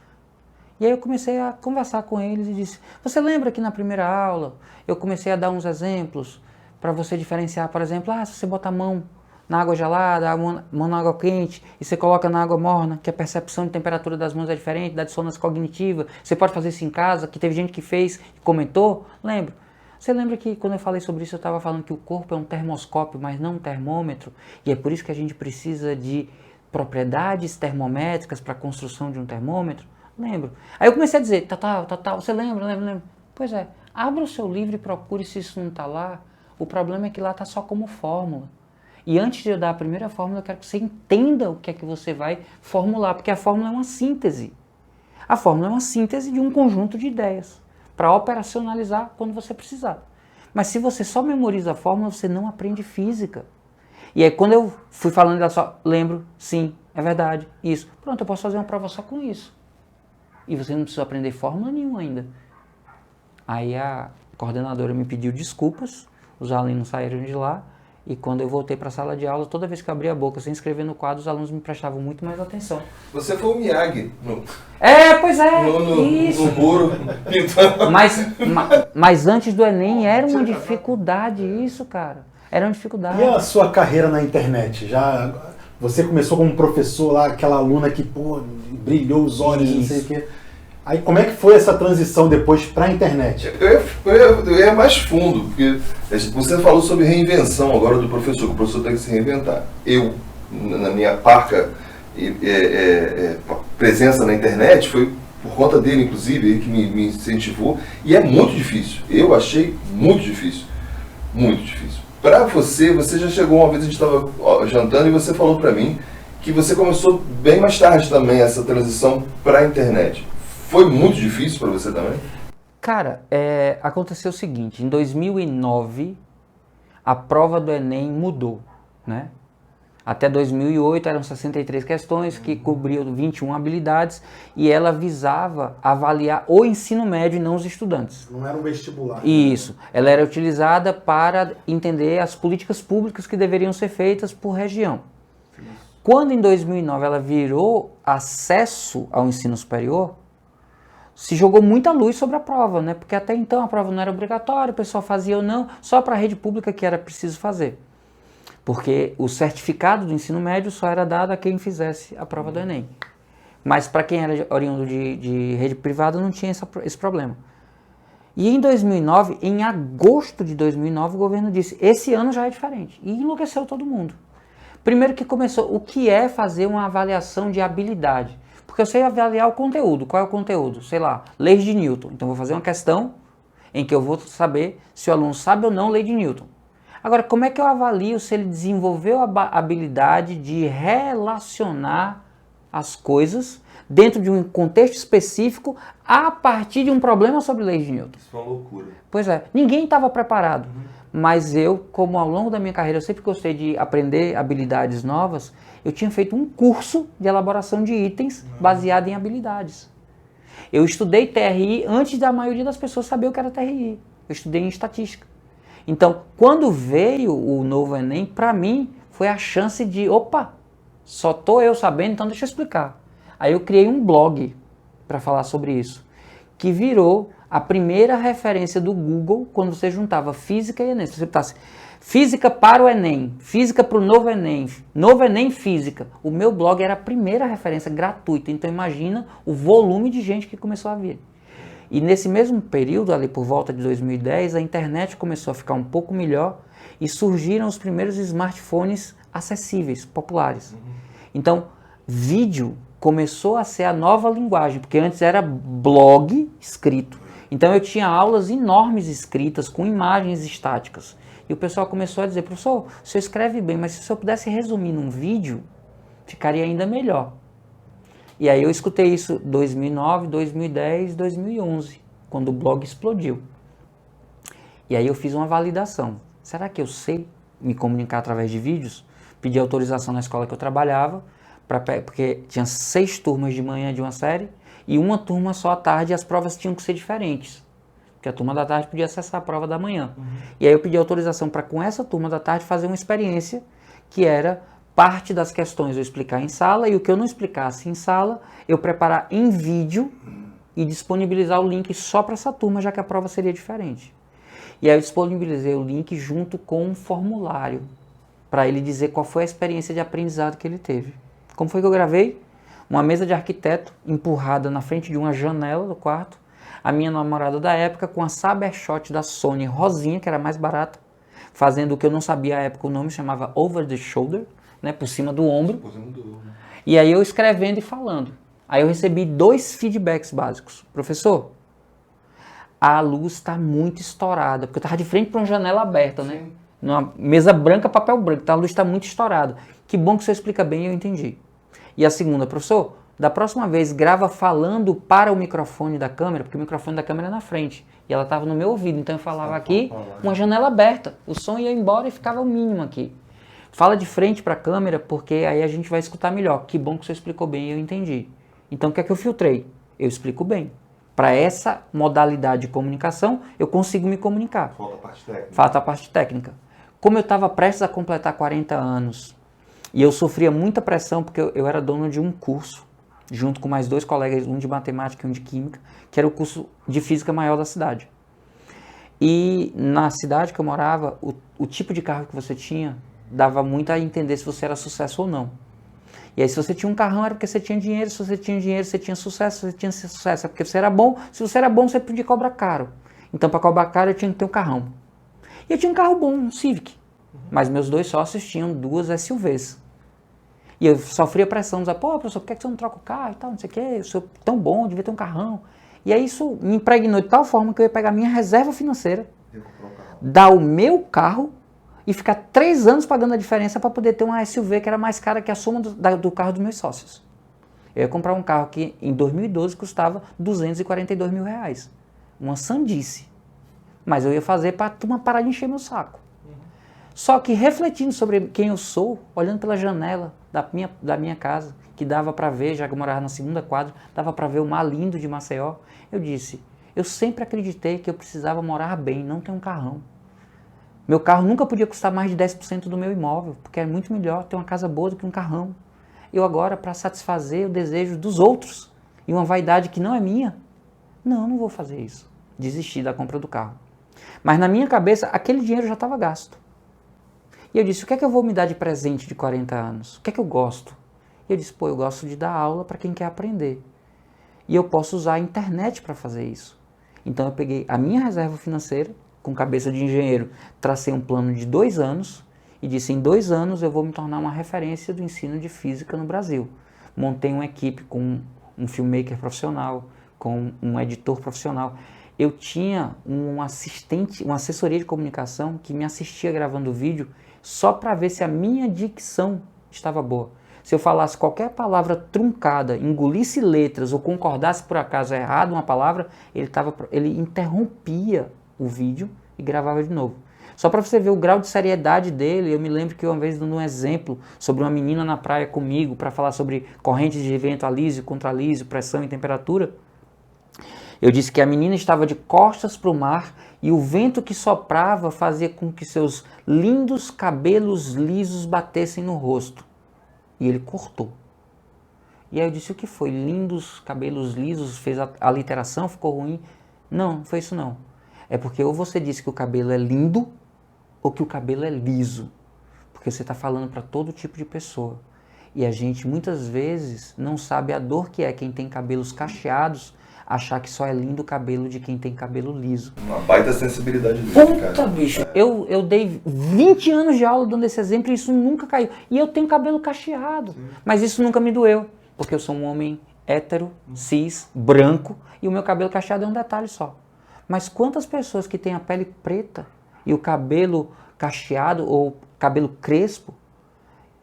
E aí eu comecei a conversar com eles e disse, você lembra que na primeira aula eu comecei a dar uns exemplos para você diferenciar, por exemplo, se você bota a mão na água gelada, a mão na água quente e você coloca na água morna, que a percepção de temperatura das mãos é diferente, da dissonância cognitiva, você pode fazer isso em casa, que teve gente que fez e comentou, lembro. Você lembra que quando eu falei sobre isso eu estava falando que o corpo é um termoscópio, mas não um termômetro, e é por isso que a gente precisa de propriedades termométricas para a construção de um termômetro? Lembro. Aí eu comecei a dizer, tal, você lembra? Pois é, abra o seu livro e procure se isso não está lá. O problema é que lá está só como fórmula. E antes de eu dar a primeira fórmula, eu quero que você entenda o que é que você vai formular, porque a fórmula é uma síntese. A fórmula é uma síntese de um conjunto de ideias, para operacionalizar quando você precisar. Mas se você só memoriza a fórmula, você não aprende física. E aí quando eu fui falando, ela só, lembro, sim, é verdade, isso. Pronto, eu posso fazer uma prova só com isso. E você não precisa aprender fórmula nenhuma ainda. Aí a coordenadora me pediu desculpas, os alunos saíram de lá, e quando eu voltei para a sala de aula, toda vez que eu abria a boca sem escrever no quadro, os alunos me prestavam muito mais atenção. Você foi o Miyagi Pois é, isso. no muro. Mas antes do Enem era uma dificuldade isso, cara. Era uma dificuldade. E a sua carreira na internet? Você começou como professor lá, aquela aluna que, brilhou os olhos, não sei o quê. Aí como é que foi essa transição depois para a internet? Eu ia mais fundo, porque você falou sobre reinvenção agora do professor, que o professor tem que se reinventar. Eu, na minha parca presença na internet, foi por conta dele, inclusive, ele que me incentivou, e é muito difícil. Eu achei muito difícil. Muito difícil. Para você já chegou uma vez, a gente estava jantando e você falou para mim que você começou bem mais tarde também essa transição para a internet. Foi muito difícil para você também? Cara, aconteceu o seguinte, em 2009 a prova do Enem mudou, né? Até 2008 eram 63 questões que cobriam 21 habilidades e ela visava avaliar o ensino médio e não os estudantes. Não era um vestibular. Isso. Ela era utilizada para entender as políticas públicas que deveriam ser feitas por região. Quando em 2009 ela virou acesso ao ensino superior, se jogou muita luz sobre a prova, né? Porque até então a prova não era obrigatória, o pessoal fazia ou não, só para a rede pública que era preciso fazer. Porque o certificado do ensino médio só era dado a quem fizesse a prova do Enem. Mas para quem era oriundo de rede privada não tinha esse problema. E em 2009, em agosto de 2009, o governo disse, esse ano já é diferente. E enlouqueceu todo mundo. Primeiro que começou, o que é fazer uma avaliação de habilidade? Porque eu sei avaliar o conteúdo. Qual é o conteúdo? Sei lá, leis de Newton. Então eu vou fazer uma questão em que eu vou saber se o aluno sabe ou não lei de Newton. Agora, como é que eu avalio se ele desenvolveu a habilidade de relacionar as coisas dentro de um contexto específico a partir de um problema sobre leis de Newton? Isso foi uma loucura. Pois é, ninguém estava preparado. Mas eu, como ao longo da minha carreira, eu sempre gostei de aprender habilidades novas, eu tinha feito um curso de elaboração de itens baseado em habilidades. Eu estudei TRI antes da maioria das pessoas saber o que era TRI. Eu estudei em estatística. Então, quando veio o novo Enem, para mim, foi a chance de, opa, só tô eu sabendo, então deixa eu explicar. Aí eu criei um blog para falar sobre isso, que virou a primeira referência do Google quando você juntava física e Enem. Se você botasse física para o Enem, física para o novo Enem física. O meu blog era a primeira referência gratuita, então imagina o volume de gente que começou a vir. E nesse mesmo período, ali por volta de 2010, a internet começou a ficar um pouco melhor e surgiram os primeiros smartphones acessíveis, populares. Então, vídeo começou a ser a nova linguagem, porque antes era blog escrito. Então eu tinha aulas enormes escritas com imagens estáticas. E o pessoal começou a dizer, professor, o senhor escreve bem, mas se o senhor pudesse resumir num vídeo, ficaria ainda melhor. E aí eu escutei isso em 2009, 2010, 2011, quando o blog explodiu. E aí eu fiz uma validação. Será que eu sei me comunicar através de vídeos? Pedi autorização na escola que eu trabalhava, porque tinha 6 turmas de manhã de uma série e uma turma só à tarde, e as provas tinham que ser diferentes. Porque a turma da tarde podia acessar a prova da manhã. E aí eu pedi autorização para, com essa turma da tarde, fazer uma experiência que era parte das questões eu explicar em sala, e o que eu não explicasse em sala, eu preparar em vídeo e disponibilizar o link só para essa turma, já que a prova seria diferente. E aí eu disponibilizei o link junto com um formulário, para ele dizer qual foi a experiência de aprendizado que ele teve. Como foi que eu gravei? Uma mesa de arquiteto empurrada na frente de uma janela do quarto, a minha namorada da época com a Cybershot da Sony rosinha, que era mais barata, fazendo o que eu não sabia à época, o nome chamava Over the Shoulder, né, por cima do ombro. E aí eu escrevendo e falando. Aí eu recebi 2 feedbacks básicos. Professor, a luz está muito estourada, porque eu estava de frente para uma janela aberta, né? Numa mesa branca, papel branco, então a luz está muito estourada. Que bom que você explica bem e eu entendi. E a segunda, professor, da próxima vez grava falando para o microfone da câmera, porque o microfone da câmera é na frente. E ela estava no meu ouvido, então eu falava aqui, uma janela aberta. O som ia embora e ficava o mínimo aqui. Fala de frente para a câmera, porque aí a gente vai escutar melhor. Que bom que você explicou bem e eu entendi. Então o que é que eu filtrei? Eu explico bem. Para essa modalidade de comunicação, eu consigo me comunicar. Falta a parte técnica. Falta a parte técnica. Como eu estava prestes a completar 40 anos, e eu sofria muita pressão, porque eu era dono de um curso, junto com mais 2 colegas, um de matemática e um de química, que era o curso de física maior da cidade. E na cidade que eu morava, o tipo de carro que você tinha dava muito a entender se você era sucesso ou não. E aí se você tinha um carrão era porque você tinha dinheiro, se você tinha dinheiro você tinha sucesso, se você tinha sucesso é porque você era bom, se você era bom você podia cobrar caro. Então para cobrar caro eu tinha que ter um carrão. E eu tinha um carro bom, um Civic, mas meus 2 sócios tinham 2 SUVs. E eu sofria pressão, dizia, pô professor, por que você não troca o carro e tal, não sei o que, eu sou tão bom, devia ter um carrão. E aí isso me impregnou de tal forma que eu ia pegar a minha reserva financeira, dar o meu carro e ficar 3 anos pagando a diferença para poder ter uma SUV que era mais cara que a soma do carro dos meus sócios. Eu ia comprar um carro que em 2012 custava R$242 mil. Uma sandice. Mas eu ia fazer para a turma parar de encher meu saco. Só que refletindo sobre quem eu sou, olhando pela janela da minha casa, que dava para ver, já que eu morava na 2ª quadra, dava para ver o mar lindo de Maceió, eu disse, eu sempre acreditei que eu precisava morar bem, não ter um carrão. Meu carro nunca podia custar mais de 10% do meu imóvel, porque é muito melhor ter uma casa boa do que um carrão. Eu agora, para satisfazer o desejo dos outros, e uma vaidade que não é minha, não vou fazer isso. Desisti da compra do carro. Mas na minha cabeça, aquele dinheiro já estava gasto. E eu disse, o que é que eu vou me dar de presente de 40 anos? O que é que eu gosto? E eu disse, eu gosto de dar aula para quem quer aprender. E eu posso usar a internet para fazer isso. Então eu peguei a minha reserva financeira, com cabeça de engenheiro, tracei um plano de 2 anos e disse, em 2 anos eu vou me tornar uma referência do ensino de física no Brasil. Montei uma equipe com um filmmaker profissional, com um editor profissional. Eu tinha um assistente, uma assessoria de comunicação que me assistia gravando o vídeo só para ver se a minha dicção estava boa. Se eu falasse qualquer palavra truncada, engolisse letras ou concordasse por acaso errado uma palavra, ele interrompia o vídeo e gravava de novo. Só para você ver o grau de seriedade dele, eu me lembro que uma vez dando um exemplo sobre uma menina na praia comigo para falar sobre correntes de vento alísio, contralísio, pressão e temperatura, eu disse que a menina estava de costas para o mar e o vento que soprava fazia com que seus lindos cabelos lisos batessem no rosto. E ele cortou. E aí eu disse, o que foi? Lindos cabelos lisos, fez a aliteração, ficou ruim? Não foi isso não. É porque ou você disse que o cabelo é lindo ou que o cabelo é liso. Porque você está falando para todo tipo de pessoa. E a gente muitas vezes não sabe a dor que é quem tem cabelos cacheados achar que só é lindo o cabelo de quem tem cabelo liso. Uma baita sensibilidade dele, cara. Puta, bicho, eu dei 20 anos de aula dando esse exemplo e isso nunca caiu. E eu tenho cabelo cacheado, mas isso nunca me doeu, porque eu sou um homem hétero, cis, branco, e o meu cabelo cacheado é um detalhe só. Mas quantas pessoas que têm a pele preta e o cabelo cacheado ou cabelo crespo,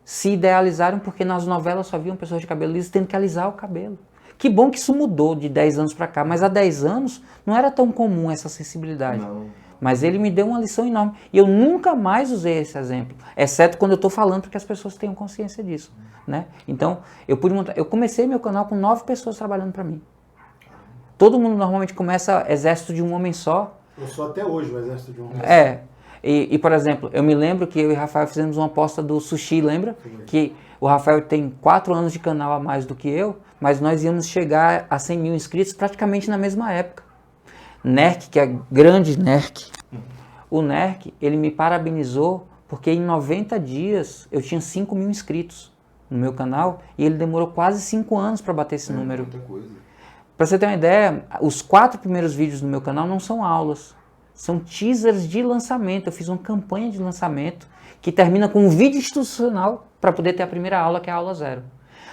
se idealizaram porque nas novelas só viam pessoas de cabelo liso tendo que alisar o cabelo. Que bom que isso mudou de 10 anos para cá, mas há 10 anos não era tão comum essa sensibilidade. Não. Mas ele me deu uma lição enorme. E eu nunca mais usei esse exemplo, exceto quando eu estou falando para que as pessoas tenham consciência disso. Né? Então, eu comecei meu canal com 9 pessoas trabalhando para mim. Todo mundo normalmente começa exército de um homem só. Eu sou até hoje o exército de um homem só. E, por exemplo, eu me lembro que eu e o Rafael fizemos uma aposta do sushi, lembra? Que o Rafael tem 4 anos de canal a mais do que eu, mas nós íamos chegar a 100 mil inscritos praticamente na mesma época. Nerk, que é grande Nerk, o Nerk, ele me parabenizou porque em 90 dias eu tinha 5 mil inscritos no meu canal e ele demorou quase 5 anos para bater esse número. Para você ter uma ideia, os 4 primeiros vídeos do meu canal não são aulas, são teasers de lançamento. Eu fiz uma campanha de lançamento que termina com um vídeo institucional para poder ter a primeira aula, que é a aula 0.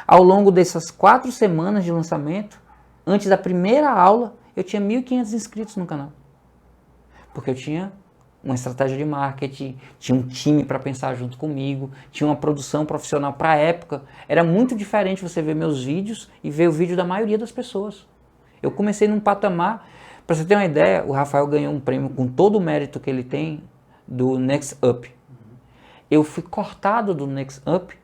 Ao longo dessas 4 semanas de lançamento, antes da primeira aula, eu tinha 1.500 inscritos no canal. Porque eu tinha uma estratégia de marketing, tinha um time para pensar junto comigo, tinha uma produção profissional para a época. Era muito diferente você ver meus vídeos e ver o vídeo da maioria das pessoas. Eu comecei num patamar, para você ter uma ideia, o Rafael ganhou um prêmio com todo o mérito que ele tem do Next Up. Eu fui cortado do Next Up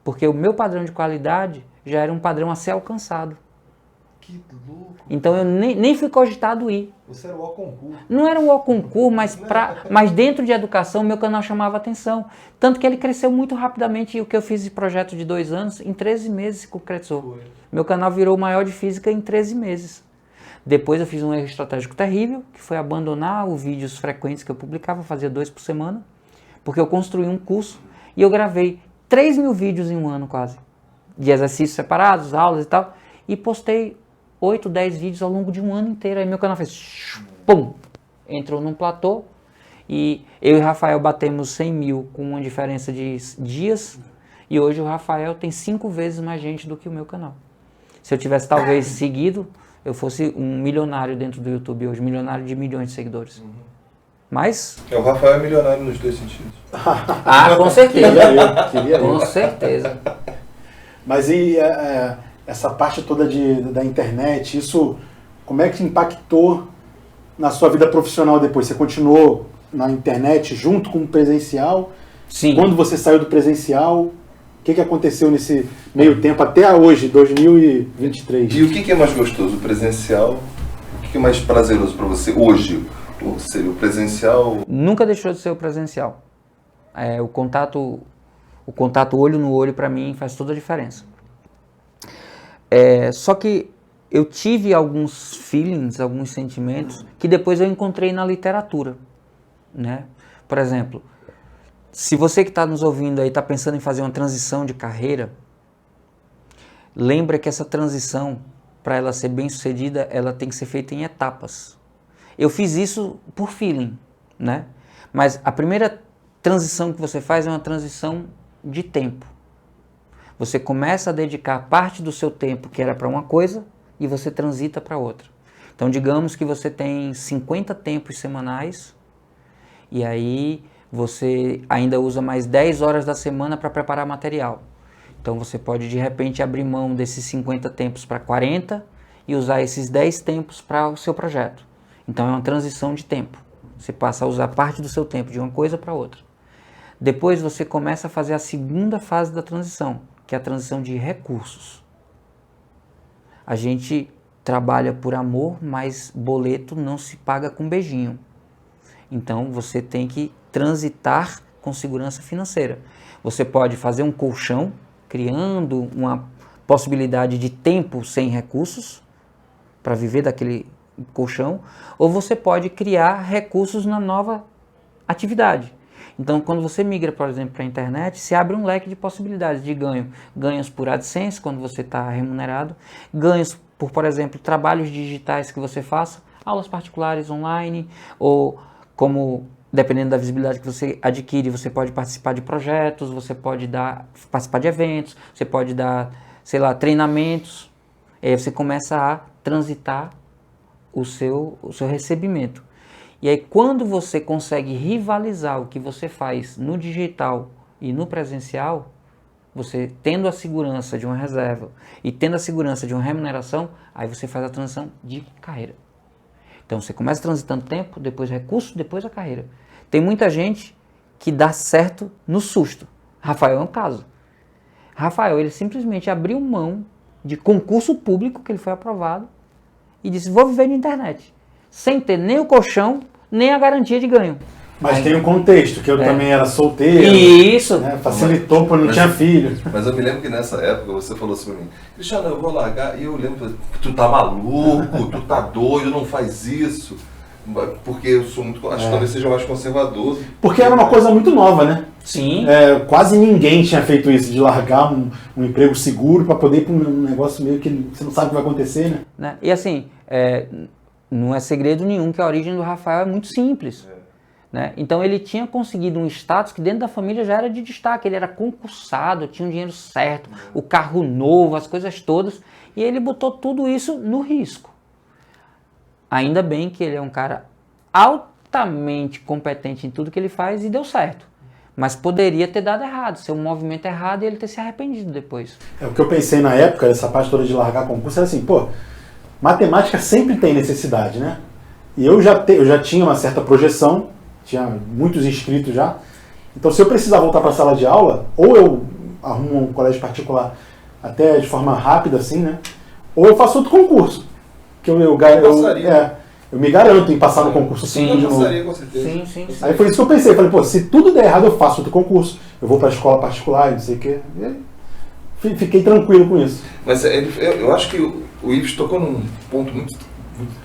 porque o meu padrão de qualidade já era um padrão a ser alcançado. Que louco. Então eu nem fui cogitado ir. Você era o concurso. Não era um concurso, mas dentro de educação meu canal chamava atenção. Tanto que ele cresceu muito rapidamente e o que eu fiz de projeto de 2 anos, em 13 meses se concretizou. Foi. Meu canal virou o maior de física em 13 meses. Depois eu fiz um erro estratégico terrível, que foi abandonar os vídeos frequentes que eu publicava, fazia 2 por semana, porque eu construí um curso e eu gravei 3 mil vídeos em um ano quase, de exercícios separados, aulas e tal, e postei 8, 10 vídeos ao longo de um ano inteiro. Aí meu canal fez pum, entrou num platô e eu e o Rafael batemos 100 mil com uma diferença de dias e hoje o Rafael tem 5 vezes mais gente do que o meu canal. Se eu tivesse talvez seguido, eu fosse um milionário dentro do YouTube hoje, milionário de milhões de seguidores. Mas... O Rafael é milionário nos 2 sentidos. Com certeza. Queria eu. Com certeza. Mas e essa parte toda da internet, isso como é que impactou na sua vida profissional depois? Você continuou na internet junto com o presencial? Sim. Quando você saiu do presencial, o que aconteceu nesse meio tempo até hoje, 2023? E o que é mais gostoso, o presencial? O que é mais prazeroso para você hoje? Seria o presencial? Nunca deixou de ser o presencial. O contato olho no olho para mim faz toda a diferença. Só que eu tive alguns feelings, alguns sentimentos que depois eu encontrei na literatura, né? Por exemplo, se você que está nos ouvindo aí está pensando em fazer uma transição de carreira, lembra que essa transição, para ela ser bem sucedida, ela tem que ser feita em etapas. Eu fiz isso por feeling, né? Mas a primeira transição que você faz é uma transição de tempo. Você começa a dedicar parte do seu tempo que era para uma coisa e você transita para outra. Então, digamos que você tem 50 tempos semanais e aí você ainda usa mais 10 horas da semana para preparar material. Então, você pode, de repente, abrir mão desses 50 tempos para 40 e usar esses 10 tempos para o seu projeto. Então, é uma transição de tempo. Você passa a usar parte do seu tempo de uma coisa para outra. Depois, você começa a fazer a segunda fase da transição, que é a transição de recursos. A gente trabalha por amor, mas boleto não se paga com beijinho. Então, você tem que transitar com segurança financeira. Você pode fazer um colchão, criando uma possibilidade de tempo sem recursos, para viver daquele colchão, ou você pode criar recursos na nova atividade. Então, quando você migra, por exemplo, para a internet, se abre um leque de possibilidades de ganho. Ganhos por AdSense, quando você está remunerado. Ganhos por exemplo, trabalhos digitais que você faça, aulas particulares online, ou como, dependendo da visibilidade que você adquire, você pode participar de projetos, você pode participar de eventos, você pode dar, sei lá, treinamentos. E aí você começa a transitar o seu recebimento. E aí, quando você consegue rivalizar o que você faz no digital e no presencial, você tendo a segurança de uma reserva e tendo a segurança de uma remuneração, aí você faz a transição de carreira. Então você começa transitando tempo, depois recurso, depois a carreira. Tem muita gente que dá certo no susto. Rafael é um caso. Rafael, ele simplesmente abriu mão de concurso público que ele foi aprovado e disse, vou viver de internet, sem ter nem o colchão, nem a garantia de ganho. Mas tem um contexto, que eu também era solteiro. Isso. Né, facilitou porque não tinha filho. Mas eu me lembro que nessa época você falou assim pra mim, Cristiano, eu vou largar. E eu lembro, tu tá maluco, tu tá doido, não faz isso. Porque eu sou muito, acho que talvez seja mais conservador. Porque era uma coisa muito nova, né? Sim. Quase ninguém tinha feito isso, de largar um emprego seguro para poder ir para um negócio meio que você não sabe o que vai acontecer, né? E assim, não é segredo nenhum que a origem do Rafael é muito simples. Né? Então ele tinha conseguido um status que dentro da família já era de destaque, ele era concursado, tinha o dinheiro certo, o carro novo, as coisas todas, e ele botou tudo isso no risco. Ainda bem que ele é um cara altamente competente em tudo que ele faz e deu certo. Mas poderia ter dado errado, ser um movimento errado e ele ter se arrependido depois. O que eu pensei na época, essa parte toda de largar concurso, era assim, matemática sempre tem necessidade, né? E eu já tinha uma certa projeção, tinha muitos inscritos já. Então, se eu precisar voltar para a sala de aula, ou eu arrumo um colégio particular até de forma rápida, assim, né? Ou eu faço outro concurso. Que eu me garanto em passar no concurso sim, de novo. Com certeza. Sim. Aí foi isso que eu pensei. Falei, se tudo der errado, eu faço outro concurso. Eu vou para a escola particular, não sei o quê. E fiquei tranquilo com isso. Mas eu acho que o Ives tocou num ponto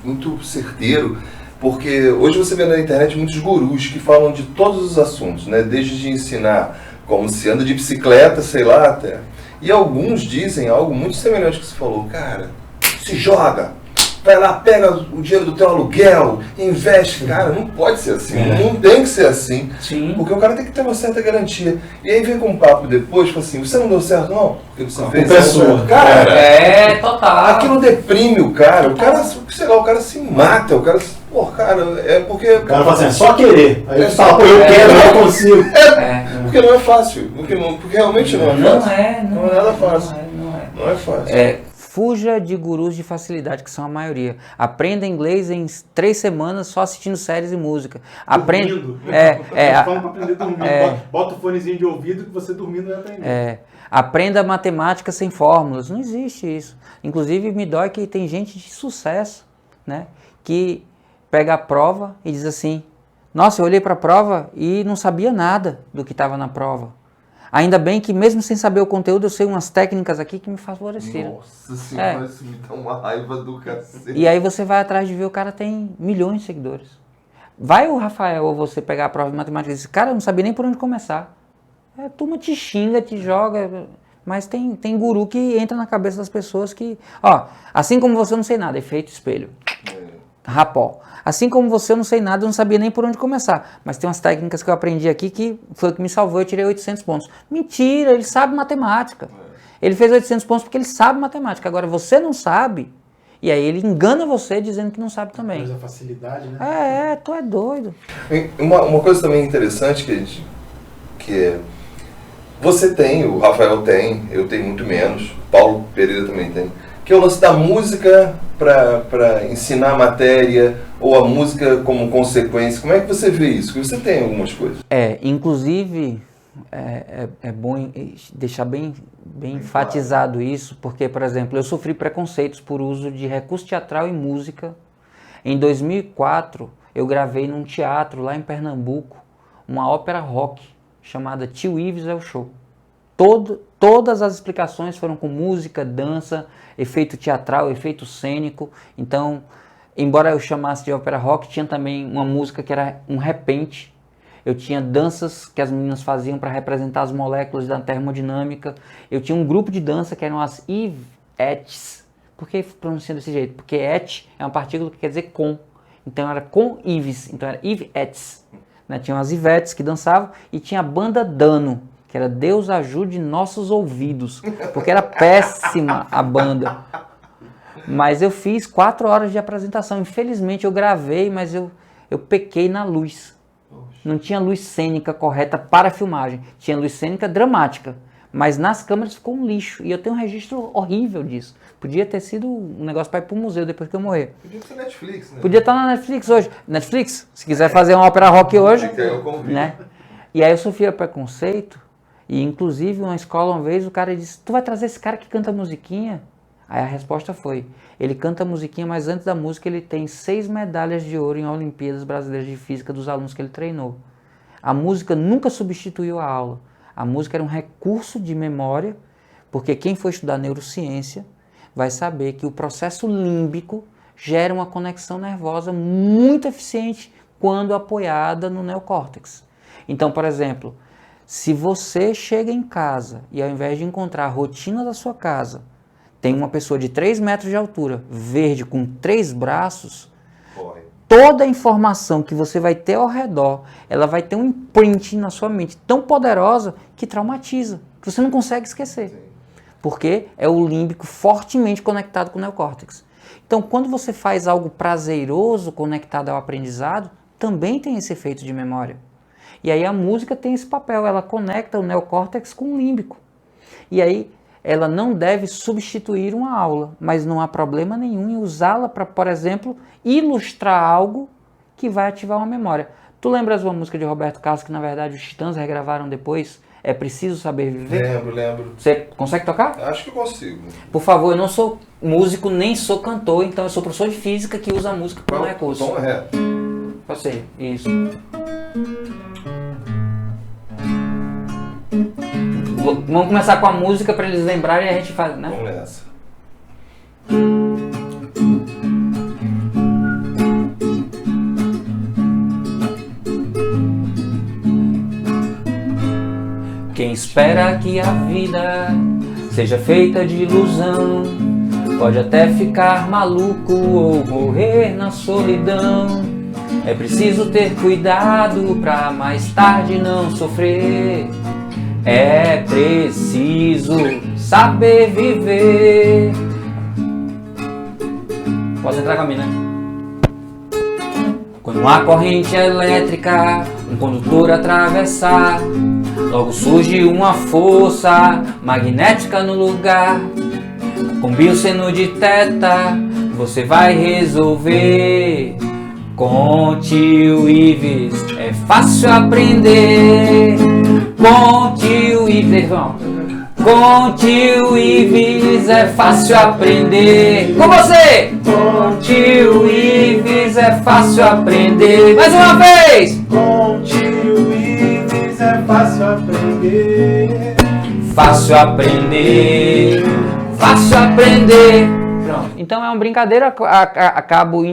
muito certeiro. Porque hoje você vê na internet muitos gurus que falam de todos os assuntos, né? Desde de ensinar como se anda de bicicleta, sei lá até. E alguns dizem algo muito semelhante que você falou. Cara, se joga, vai lá, pega o dinheiro do teu aluguel, investe. Cara, não pode ser assim, não tem que ser assim. Sim. Porque o cara tem que ter uma certa garantia. E aí vem com um papo depois, fala assim, você não deu certo não? Porque você fez pessoa. Cara, total. aquilo deprime o cara. O cara, sei lá, o cara se mata, o cara... cara, é porque... O cara fala assim, é só querer. Aí só fala, eu quero, eu consigo. Porque não é fácil. Porque realmente não é fácil. Não é nada fácil. Não é fácil. Fuja de gurus de facilidade, que são a maioria. Aprenda inglês em 3 semanas só assistindo séries e música. Dormindo. Aprender dormindo. Bota o fonezinho de ouvido que você dormindo vai aprender. Aprenda matemática sem fórmulas. Não existe isso. Inclusive, me dói que tem gente de sucesso, né, que pega a prova e diz assim, nossa, eu olhei para a prova e não sabia nada do que estava na prova. Ainda bem que mesmo sem saber o conteúdo, eu sei umas técnicas aqui que me favoreceram. Nossa senhora, isso me dá uma raiva do cacete. E aí você vai atrás de ver, o cara tem milhões de seguidores. Vai o Rafael ou você pegar a prova de matemática e dizer, cara, eu não sabia nem por onde começar. A turma te xinga, te joga, mas tem guru que entra na cabeça das pessoas que... assim como você, eu não sei nada, efeito espelho. Rapó. Assim como você, eu não sei nada, eu não sabia nem por onde começar. Mas tem umas técnicas que eu aprendi aqui que foi o que me salvou, eu tirei 800 pontos. Mentira, ele sabe matemática. Ele fez 800 pontos porque ele sabe matemática. Agora, você não sabe, e aí ele engana você dizendo que não sabe também. Mas a facilidade, né? Tu é doido. Uma coisa também interessante que você tem, o Rafael tem, eu tenho muito menos, o Paulo Pereira também tem, que é o lance da música para ensinar a matéria, ou a música como consequência. Como é que você vê isso? Porque você tem algumas coisas. Inclusive, é bom deixar bem enfatizado isso, porque, por exemplo, eu sofri preconceitos por uso de recurso teatral e música. Em 2004, eu gravei num teatro lá em Pernambuco, uma ópera rock, chamada Tio Ives é o Show. Todas as explicações foram com música, dança, efeito teatral, efeito cênico. Então, embora eu chamasse de ópera rock, tinha também uma música que era um repente. Eu tinha danças que as meninas faziam para representar as moléculas da termodinâmica. Eu tinha um grupo de dança que eram as Ivettes. Por que pronuncia desse jeito? Porque et é uma partícula que quer dizer com. Então era com Ives, então era Ivettes. Né? Tinham as Ivettes que dançavam e tinha a banda Dano, que era Deus ajude nossos ouvidos, porque era péssima a banda. Mas eu fiz 4 horas de apresentação. Infelizmente eu gravei, mas eu pequei na luz. Não tinha luz cênica correta para a filmagem. Tinha luz cênica dramática, Mas nas câmeras ficou um lixo. E eu tenho um registro horrível disso. Podia ter sido um negócio para ir para o museu depois que eu morrer. Podia ser Netflix, né? Podia estar na Netflix hoje. Netflix, se quiser fazer uma ópera rock hoje, Fica aí o convite. né? E aí eu sofria preconceito. E inclusive uma escola uma vez o cara disse, tu vai trazer esse cara que canta musiquinha? Aí a resposta foi, ele canta musiquinha, mas antes da música ele tem 6 medalhas de ouro em Olimpíadas Brasileiras de Física dos alunos que ele treinou. A música nunca substituiu a aula. A música era um recurso de memória, porque quem for estudar neurociência vai saber que o processo límbico gera uma conexão nervosa muito eficiente quando apoiada no neocórtex. Então, por exemplo, se você chega em casa e ao invés de encontrar a rotina da sua casa, tem uma pessoa de 3 metros de altura, verde, com 3 braços, toda a informação que você vai ter ao redor, ela vai ter um imprint na sua mente tão poderosa que traumatiza, que você não consegue esquecer. Sim. Porque é o límbico fortemente conectado com o neocórtex. Então, quando você faz algo prazeroso conectado ao aprendizado, também tem esse efeito de memória. E aí a música tem esse papel, ela conecta o neocórtex com o límbico. E aí ela não deve substituir uma aula, mas não há problema nenhum em usá-la para, por exemplo, ilustrar algo que vai ativar uma memória. Tu lembras uma música de Roberto Carlos que na verdade os Titãs regravaram depois? É Preciso Saber Viver? Lembro. Você consegue tocar? Acho que eu consigo. Por favor, eu não sou músico nem sou cantor, então eu sou professor de física que usa a música como recurso. Tom é. Você, isso. Vamos começar com a música para eles lembrarem e a gente faz, né? Vamos nessa. Quem espera que a vida seja feita de ilusão pode até ficar maluco ou morrer na solidão. É preciso ter cuidado pra mais tarde não sofrer. É preciso saber viver. Pode entrar com a mina. Quando uma corrente elétrica um condutor atravessar, logo surge uma força magnética no lugar. Com bioseno de teta você vai resolver. Com tio Ives é fácil aprender. Com tio Ives, vamos. Com tio Ives é fácil aprender. Com você! Com tio Ives é fácil aprender. Mais uma vez! Com tio Ives é fácil aprender. Fácil aprender. Fácil aprender. Pronto. Então é uma brincadeira, acabo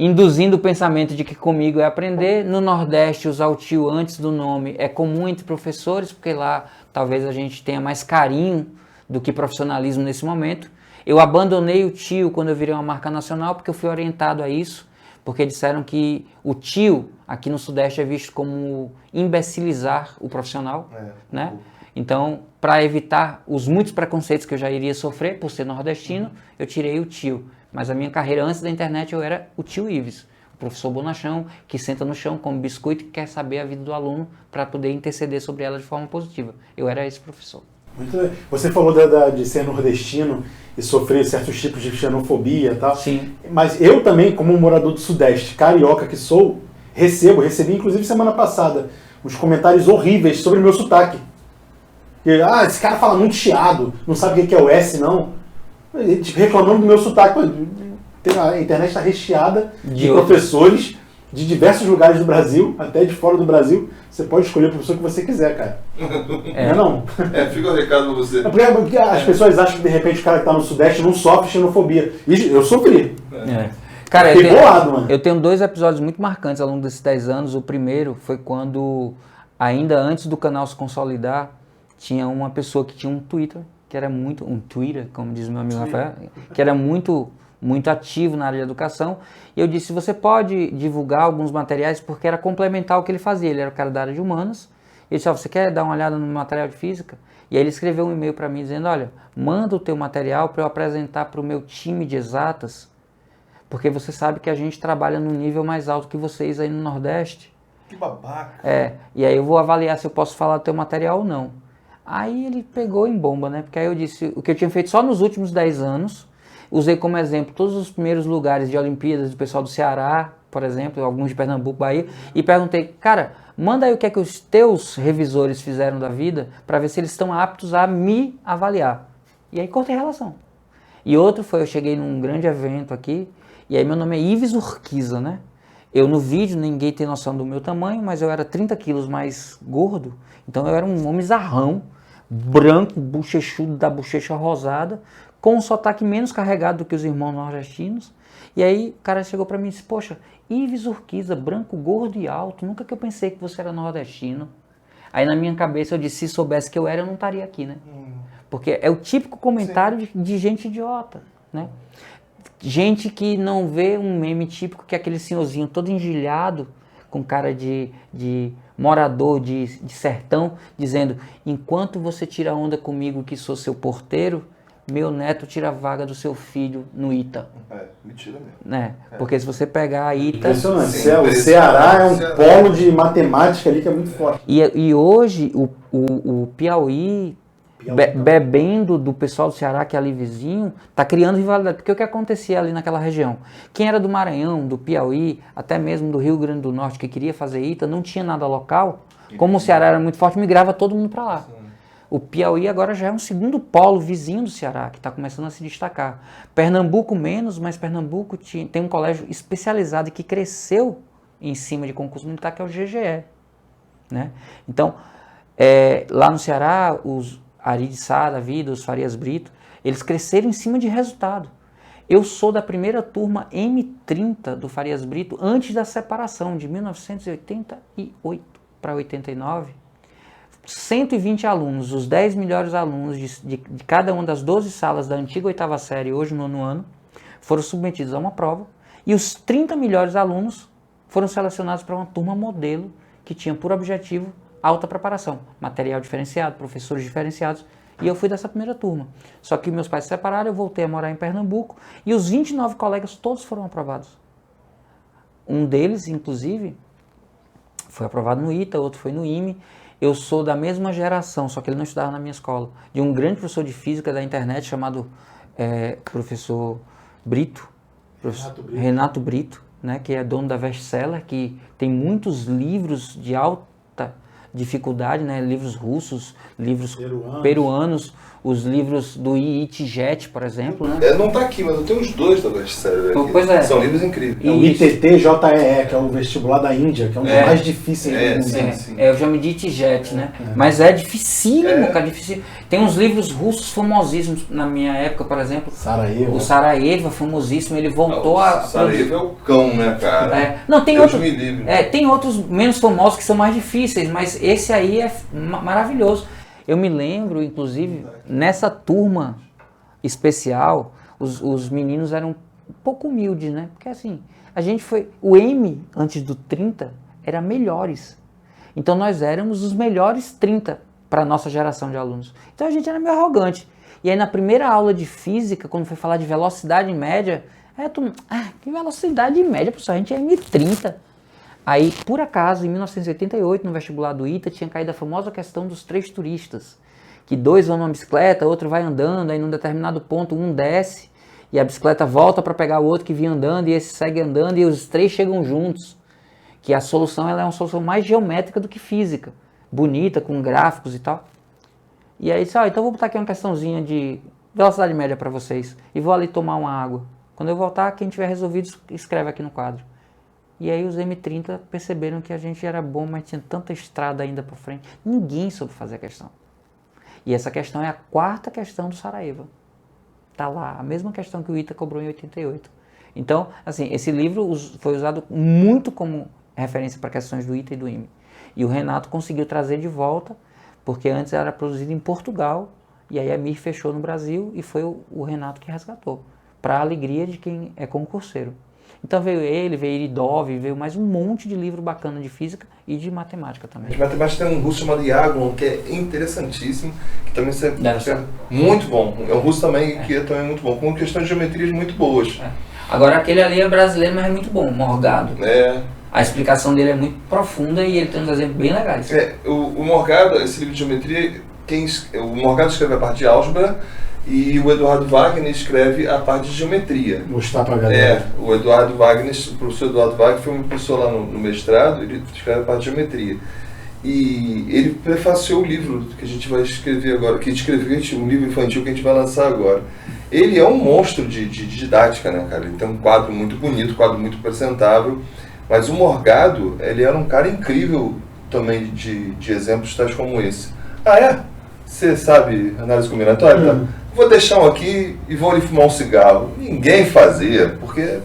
induzindo o pensamento de que comigo é aprender. No Nordeste, usar o tio antes do nome é comum entre professores, porque lá talvez a gente tenha mais carinho do que profissionalismo nesse momento. Eu abandonei o tio quando eu virei uma marca nacional, porque eu fui orientado a isso, porque disseram que o tio aqui no Sudeste é visto como imbecilizar o profissional, né? Então, para evitar os muitos preconceitos que eu já iria sofrer por ser nordestino, eu tirei o tio. Mas a minha carreira antes da internet eu era o tio Ives, o professor bonachão, que senta no chão, come biscoito e quer saber a vida do aluno para poder interceder sobre ela de forma positiva. Eu era esse professor. Muito bem. Você falou de ser nordestino e sofrer certos tipos de xenofobia e tal. Sim. Mas eu também, como morador do Sudeste, carioca que sou, recebi inclusive semana passada, uns comentários horríveis sobre o meu sotaque. Esse cara fala muito chiado, não sabe o que é o S, não. Reclamando do meu sotaque. A internet está recheada de professores de diversos lugares do Brasil, até de fora do Brasil. Você pode escolher o professor que você quiser, cara. Não. Fica o recado pra você. Porque as pessoas acham que de repente o cara que está no Sudeste não sofre xenofobia. E eu sofri. Cara, mano. Eu tenho 2 episódios muito marcantes ao longo desses 10 anos. O primeiro foi quando, ainda antes do canal se consolidar, tinha uma pessoa que tinha um Twitter, que era muito, um Twitter, como diz meu amigo Rafael, que era muito ativo na área de educação. E eu disse, você pode divulgar alguns materiais, porque era complementar o que ele fazia. Ele era o cara da área de humanas. Ele disse, você quer dar uma olhada no material de física? E aí ele escreveu um e-mail para mim dizendo, olha, manda o teu material para eu apresentar para o meu time de exatas, porque você sabe que a gente trabalha num nível mais alto que vocês aí no Nordeste. Que babaca. E aí eu vou avaliar se eu posso falar do teu material ou não. Aí ele pegou em bomba, né? Porque aí eu disse o que eu tinha feito só nos últimos 10 anos. Usei como exemplo todos os primeiros lugares de Olimpíadas do pessoal do Ceará, por exemplo, alguns de Pernambuco, Bahia, e perguntei, cara, manda aí o que é que os teus revisores fizeram da vida para ver se eles estão aptos a me avaliar. E aí cortei a relação. E outro foi, eu cheguei num grande evento aqui, e aí meu nome é Ives Urquiza, né? Eu no vídeo, ninguém tem noção do meu tamanho, mas eu era 30 quilos mais gordo, então eu era um homem zarrão, branco, bochechudo, da bochecha rosada, com um sotaque menos carregado do que os irmãos nordestinos. E aí o cara chegou pra mim e disse, poxa, Ives Urquiza, branco, gordo e alto, nunca que eu pensei que você era nordestino. Aí na minha cabeça eu disse, se soubesse que eu era, eu não estaria aqui, né? Porque é o típico comentário de gente idiota, né? Gente que não vê um meme típico que é aquele senhorzinho todo engilhado, com cara de morador de sertão, dizendo, enquanto você tira onda comigo que sou seu porteiro, meu neto tira a vaga do seu filho no ITA. Mentira mesmo. Né? Porque se você pegar a ITA... Impressionante. O Ceará é um polo de matemática ali que é muito forte. E hoje o Piauí bebendo do pessoal do Ceará, que é ali vizinho, está criando rivalidade. Porque o que acontecia ali naquela região? Quem era do Maranhão, do Piauí, até mesmo do Rio Grande do Norte, que queria fazer ITA, não tinha nada local. Como o Ceará era muito forte, migrava todo mundo para lá. O Piauí agora já é um segundo polo vizinho do Ceará, que está começando a se destacar. Pernambuco menos, mas Pernambuco tem um colégio especializado e que cresceu em cima de concurso militar, que é o GGE. Né? Então, lá no Ceará, os Ari de Sá da vida, os Farias Brito, eles cresceram em cima de resultado. Eu sou da primeira turma M30 do Farias Brito, antes da separação, de 1988 para 89. 120 alunos, os 10 melhores alunos de cada uma das 12 salas da antiga 8ª série, hoje no 9º ano, foram submetidos a uma prova, e os 30 melhores alunos foram selecionados para uma turma modelo, que tinha por objetivo alta preparação, material diferenciado, professores diferenciados, e eu fui dessa primeira turma. Só que meus pais se separaram, eu voltei a morar em Pernambuco, e os 29 colegas todos foram aprovados. Um deles, inclusive, foi aprovado no ITA, outro foi no IME. Eu sou da mesma geração, só que ele não estudava na minha escola, de um grande professor de física da internet chamado professor Brito, Renato Brito, né, que é dono da Bestseller, que tem muitos livros de alta dificuldade, né, livros russos, livros peruanos, os livros do IIT-JET, por exemplo. Né? Não está aqui, mas eu tenho os dois da Bestseller aqui. Pois é. São livros incríveis. É o ITT-JEE, que é o vestibular da Índia, que é um dos mais difíceis do mundo. Sim. Eu chamo de IIT-JET, né? Mas é dificílimo, cara, difícil. Tem uns livros russos famosíssimos na minha época, por exemplo. Sarajevo. O Sarajevo é famosíssimo, ele voltou a... Sarajevo é o cão, né, cara? Não, tem Deus outros. me livre. Tem outros menos famosos que são mais difíceis, mas esse aí é maravilhoso. Eu me lembro, inclusive, nessa turma especial, os meninos eram um pouco humildes, né? Porque assim, a gente foi... O M, antes do 30, era melhores. Então nós éramos os melhores 30 para a nossa geração de alunos. Então a gente era meio arrogante. E aí na primeira aula de física, quando foi falar de velocidade média, que velocidade média, professor? A gente é M30. Aí, por acaso, em 1988, no vestibular do ITA, tinha caído a famosa questão dos 3 turistas. Que 2 vão numa bicicleta, outro vai andando, aí num determinado ponto um desce, e a bicicleta volta para pegar o outro que vinha andando, e esse segue andando, e os 3 chegam juntos. Que a solução ela é uma solução mais geométrica do que física. Bonita, com gráficos e tal. E aí disse, então vou botar aqui uma questãozinha de velocidade média para vocês, e vou ali tomar uma água. Quando eu voltar, quem tiver resolvido, escreve aqui no quadro. E aí os M30 perceberam que a gente era bom, mas tinha tanta estrada ainda por frente. Ninguém soube fazer a questão. E essa questão é a 4ª questão do Sarajevo. Está lá, a mesma questão que o ITA cobrou em 88. Então, assim, esse livro foi usado muito como referência para questões do ITA e do IME. E o Renato conseguiu trazer de volta, porque antes era produzido em Portugal, e aí a MIR fechou no Brasil, e foi o Renato que resgatou, para a alegria de quem é concurseiro. Então veio ele, veio Iridov, veio mais um monte de livro bacana de física e de matemática também. De matemática tem um russo chamado Yaglon, que é interessantíssimo, que também é muito bom. É um russo também que é também muito bom, com questões de geometrias muito boas. Agora aquele ali é brasileiro, mas é muito bom, Morgado. A explicação dele é muito profunda e ele tem uns exemplos bem legais. O Morgado, esse livro de geometria, o Morgado escreve a parte de álgebra e o Eduardo Wagner escreve a parte de geometria. Mostrar pra galera. O professor Eduardo Wagner foi um professor lá no mestrado, ele escreve a parte de geometria. E ele prefaciou o livro que a gente vai escrever agora, que escreveu um livro infantil que a gente vai lançar agora. Ele é um monstro de didática, né, cara? Ele tem um quadro muito bonito, um quadro muito apresentável, mas o Morgado, ele era um cara incrível também de exemplos tais como esse. Ah, é? Você sabe análise combinatória? Tá? Vou deixar um aqui e vou ali fumar um cigarro. Ninguém fazia, porque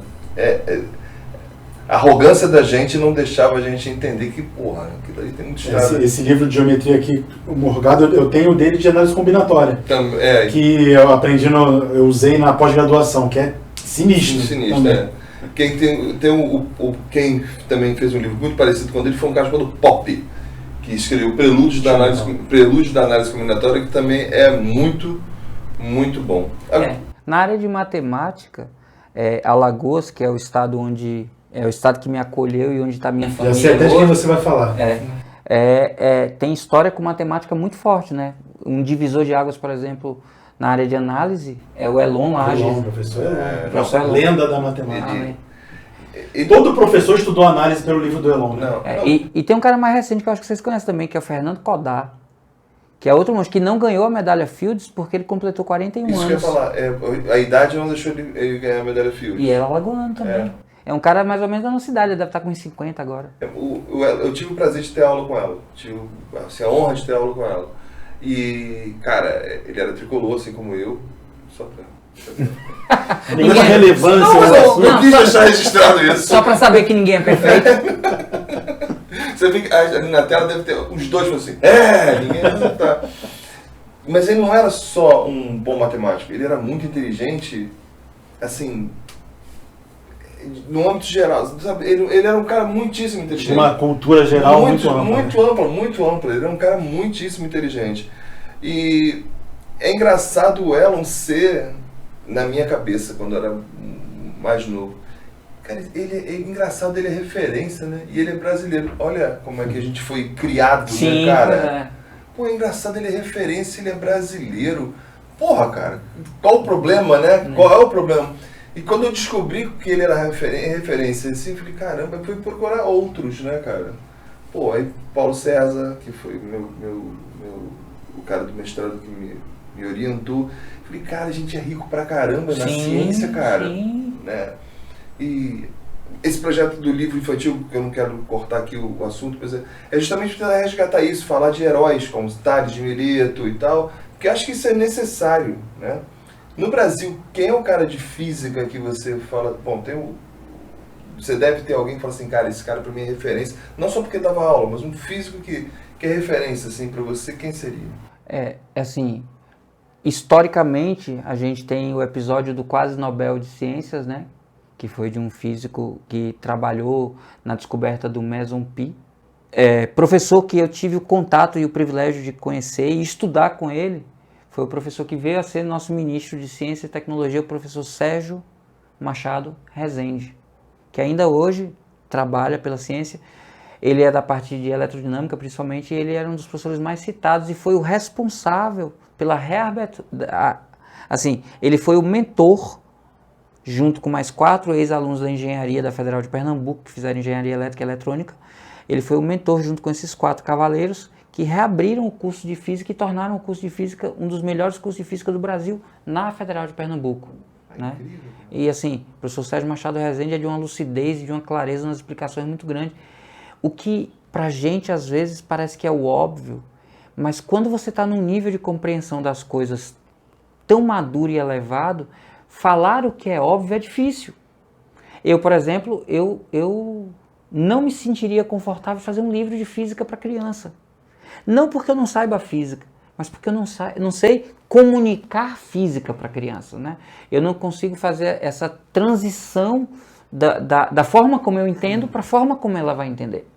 a arrogância da gente não deixava a gente entender que, porra, aquilo ali tem muito chato. Esse livro de geometria aqui, o Morgado, eu tenho dele de análise combinatória. É. Que eu aprendi, eu usei na pós-graduação, que é sinistro. Sinistro, é. Quem quem também fez um livro muito parecido com ele foi um cara chamado Pop, que escreveu Prelúdios da Análise Combinatória, que também é muito, muito bom. Na área de matemática, Alagoas, que é o estado onde... É o estado que me acolheu e onde está minha família. Já sei até de quem você vai falar. Tem história com matemática muito forte, né? Um divisor de águas, por exemplo, na área de análise, é o Elon Lages. Professor Elon. Professor Elon. Lenda da matemática. E todo professor estudou análise pelo livro do Elon, né? E tem um cara mais recente que eu acho que vocês conhecem também, que é o Fernando Codar, que é outro monstro que não ganhou a medalha Fields porque ele completou 41 anos. Isso que eu ia falar, a idade não deixou ele ganhar a medalha Fields. E era alagoano também. É um cara mais ou menos da nossa idade, ele deve estar com uns 50 agora. Eu tive o prazer de ter aula com ela, tive assim, a honra de ter aula com ela. E, cara, ele era tricolor, assim como eu, só pra... Nenhuma relevância. Eu quis deixar registrado isso. Só pra saber que ninguém é perfeito. Você vê que ali na tela deve ter os dois falando assim, ninguém não tá. Mas ele não era só um bom matemático, ele era muito inteligente, assim... No âmbito geral, sabe? Ele era um cara muitíssimo inteligente. Tinha uma cultura geral muito ampla. Muito ampla. Ele era um cara muitíssimo inteligente. E é engraçado o Elon ser, na minha cabeça, quando eu era mais novo. Cara, ele é engraçado, ele é referência, né? E ele é brasileiro. Olha como é que a gente foi criado, sim, né, cara? Pô, é engraçado, ele é referência, ele é brasileiro. Porra, cara, qual o problema, né? Qual é o problema? E quando eu descobri que ele era referência, assim, eu falei, caramba, eu fui procurar outros, né, cara? Pô, aí Paulo César, que foi o cara do mestrado que me orientou, eu falei, cara, a gente é rico pra caramba na ciência, cara. Sim. Né? E esse projeto do livro infantil, que eu não quero cortar aqui o assunto, mas é justamente para resgatar isso, falar de heróis como Tales de Mileto e tal, porque acho que isso é necessário, né? No Brasil, quem é o cara de física que você fala, bom, você deve ter alguém que fala assim, cara, esse cara para mim é referência, não só porque dava aula, mas um físico que é referência, assim, para você, quem seria? Assim, historicamente, a gente tem o episódio do Quase Nobel de Ciências, né, que foi de um físico que trabalhou na descoberta do meson pi. Professor que eu tive o contato e o privilégio de conhecer e estudar com ele, foi o professor que veio a ser nosso ministro de Ciência e Tecnologia, o professor Sérgio Machado Rezende, que ainda hoje trabalha pela ciência. Ele é da parte de eletrodinâmica, principalmente, e ele era um dos professores mais citados e foi o responsável pela assim, ele foi o mentor, junto com mais 4 ex-alunos da engenharia da Federal de Pernambuco, que fizeram engenharia elétrica e eletrônica. Ele foi o mentor, junto com esses 4 cavaleiros, que reabriram o curso de Física e tornaram o curso de Física um dos melhores cursos de Física do Brasil na Federal de Pernambuco. Né? E assim, o professor Sérgio Machado Rezende é de uma lucidez e de uma clareza nas explicações muito grande. O que pra gente às vezes parece que é o óbvio, mas quando você está num nível de compreensão das coisas tão maduro e elevado, falar o que é óbvio é difícil. Eu, por exemplo, eu não me sentiria confortável em fazer um livro de física para criança. Não porque eu não saiba física, mas porque eu não sei comunicar física para a criança, né? Eu não consigo fazer essa transição da forma como eu entendo para a forma como ela vai entender,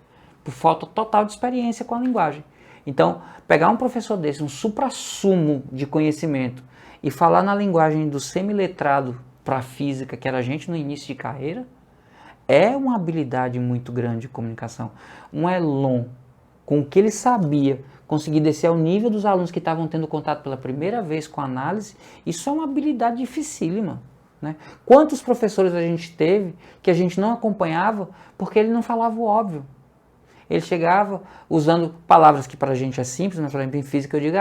por falta total de experiência com a linguagem. Então, pegar um professor desse, um suprassumo de conhecimento, e falar na linguagem do semiletrado para a física, que era a gente no início de carreira, é uma habilidade muito grande de comunicação. Um Elon, com o que ele sabia, conseguir descer ao nível dos alunos que estavam tendo contato pela primeira vez com a análise, isso é uma habilidade dificílima, né? Quantos professores a gente teve que a gente não acompanhava porque ele não falava o óbvio? Ele chegava usando palavras que para a gente é simples, mas por exemplo em física eu digo,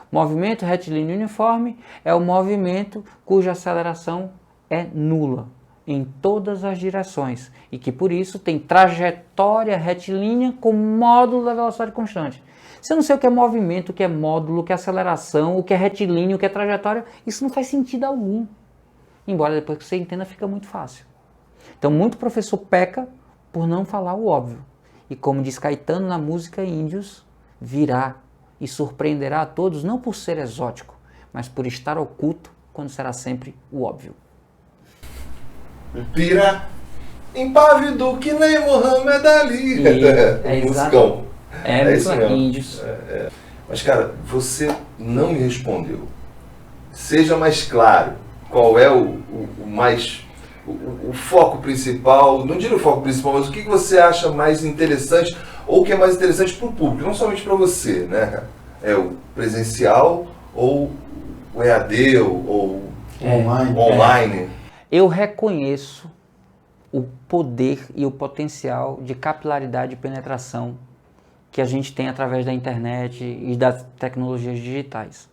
movimento retilíneo uniforme é o movimento cuja aceleração é nula em todas as direções e que por isso tem trajetória retilínea com módulo da velocidade constante. Se eu não sei o que é movimento, o que é módulo, o que é aceleração, o que é retilíneo, o que é trajetória, isso não faz sentido algum. Embora depois que você entenda fica muito fácil. Então muito professor peca por não falar o óbvio. E como diz Caetano na música Índios, virá e surpreenderá a todos não por ser exótico, mas por estar oculto quando será sempre o óbvio. Pira, impávido que nem Mohamed Ali. Musicão. É isso mesmo. Índios. Mas cara, você não me respondeu. Seja mais claro, qual é o foco principal, não diria o foco principal, mas o que você acha mais interessante, ou o que é mais interessante para o público, não somente para você, né, cara? É o presencial, ou o EAD, ou online? Eu reconheço o poder e o potencial de capilaridade e penetração que a gente tem através da internet e das tecnologias digitais.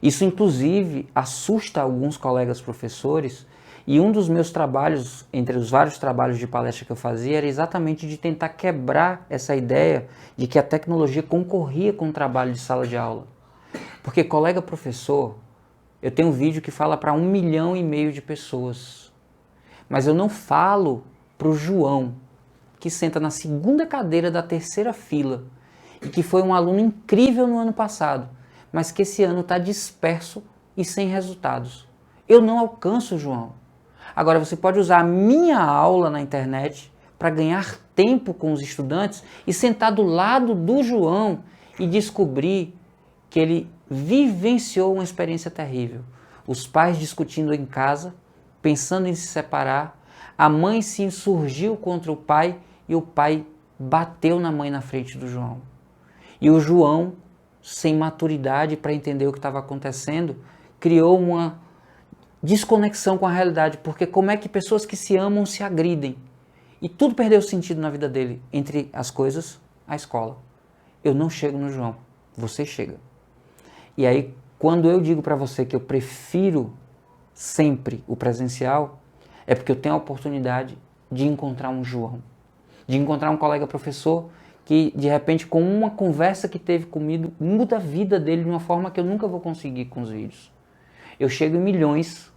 Isso, inclusive, assusta alguns colegas professores, e um dos meus trabalhos, entre os vários trabalhos de palestra que eu fazia, era exatamente de tentar quebrar essa ideia de que a tecnologia concorria com o trabalho de sala de aula. Porque, colega professor, eu tenho um vídeo que fala para 1,5 milhão de pessoas, mas eu não falo para o João, que senta na segunda cadeira da terceira fila, e que foi um aluno incrível no ano passado, mas que esse ano está disperso e sem resultados. Eu não alcanço o João. Agora, você pode usar a minha aula na internet para ganhar tempo com os estudantes e sentar do lado do João e descobrir que ele vivenciou uma experiência terrível. Os pais discutindo em casa, pensando em se separar, a mãe se insurgiu contra o pai e o pai bateu na mãe na frente do João. E o João, sem maturidade para entender o que estava acontecendo, criou uma desconexão com a realidade, porque como é que pessoas que se amam se agridem? E tudo perdeu sentido na vida dele, entre as coisas, a escola. Eu não chego no João, você chega. E aí, quando eu digo para você que eu prefiro sempre o presencial, é porque eu tenho a oportunidade de encontrar um João, de encontrar um colega professor que, de repente, com uma conversa que teve comigo, muda a vida dele de uma forma que eu nunca vou conseguir com os vídeos. Eu chego em milhões,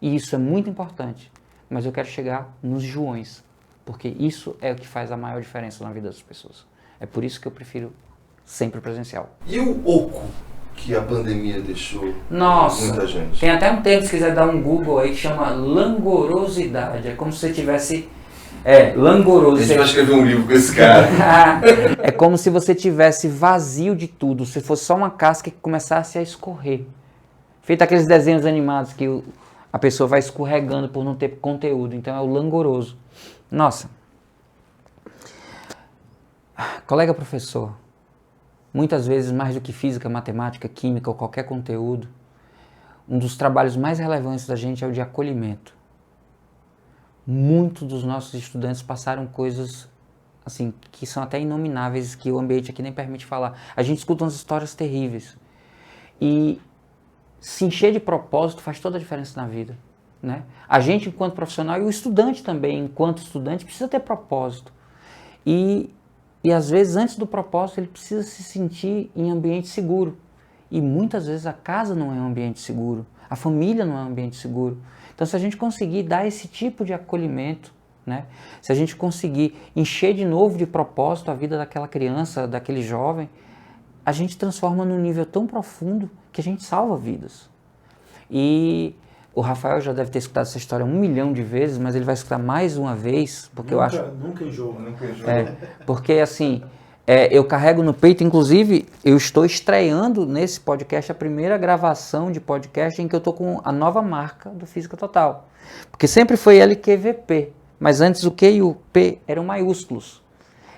e isso é muito importante, mas eu quero chegar nos Joões, porque isso é o que faz a maior diferença na vida das pessoas. É por isso que eu prefiro sempre o presencial. E o oco que a pandemia deixou muita gente? Tem até um termo, se quiser dar um Google aí, que chama langorosidade. É como se você tivesse... langoroso. A gente vai escrever um livro com esse cara. É como se você tivesse vazio de tudo, se fosse só uma casca que começasse a escorrer. Feito aqueles desenhos animados que a pessoa vai escorregando por não ter conteúdo. Então é o langoroso. Nossa. Colega professor, muitas vezes mais do que física, matemática, química ou qualquer conteúdo, um dos trabalhos mais relevantes da gente é o de acolhimento. Muitos dos nossos estudantes passaram coisas assim que são até inomináveis, que o ambiente aqui nem permite falar. A gente escuta umas histórias terríveis. E se encher de propósito faz toda a diferença na vida, né? A gente, enquanto profissional, e o estudante também, enquanto estudante, precisa ter propósito. E às vezes, antes do propósito, ele precisa se sentir em ambiente seguro. E muitas vezes a casa não é um ambiente seguro, a família não é um ambiente seguro. Então, se a gente conseguir dar esse tipo de acolhimento, né? Se a gente conseguir encher de novo de propósito a vida daquela criança, daquele jovem, a gente transforma num nível tão profundo que a gente salva vidas. E o Rafael já deve ter escutado essa história 1 milhão de vezes, mas ele vai escutar mais uma vez, porque eu acho... Nunca enjoo. Porque assim, eu carrego no peito, inclusive, eu estou estreando nesse podcast a primeira gravação de podcast em que eu estou com a nova marca do Física Total. Porque sempre foi LQVP, mas antes o Q e o P eram maiúsculos.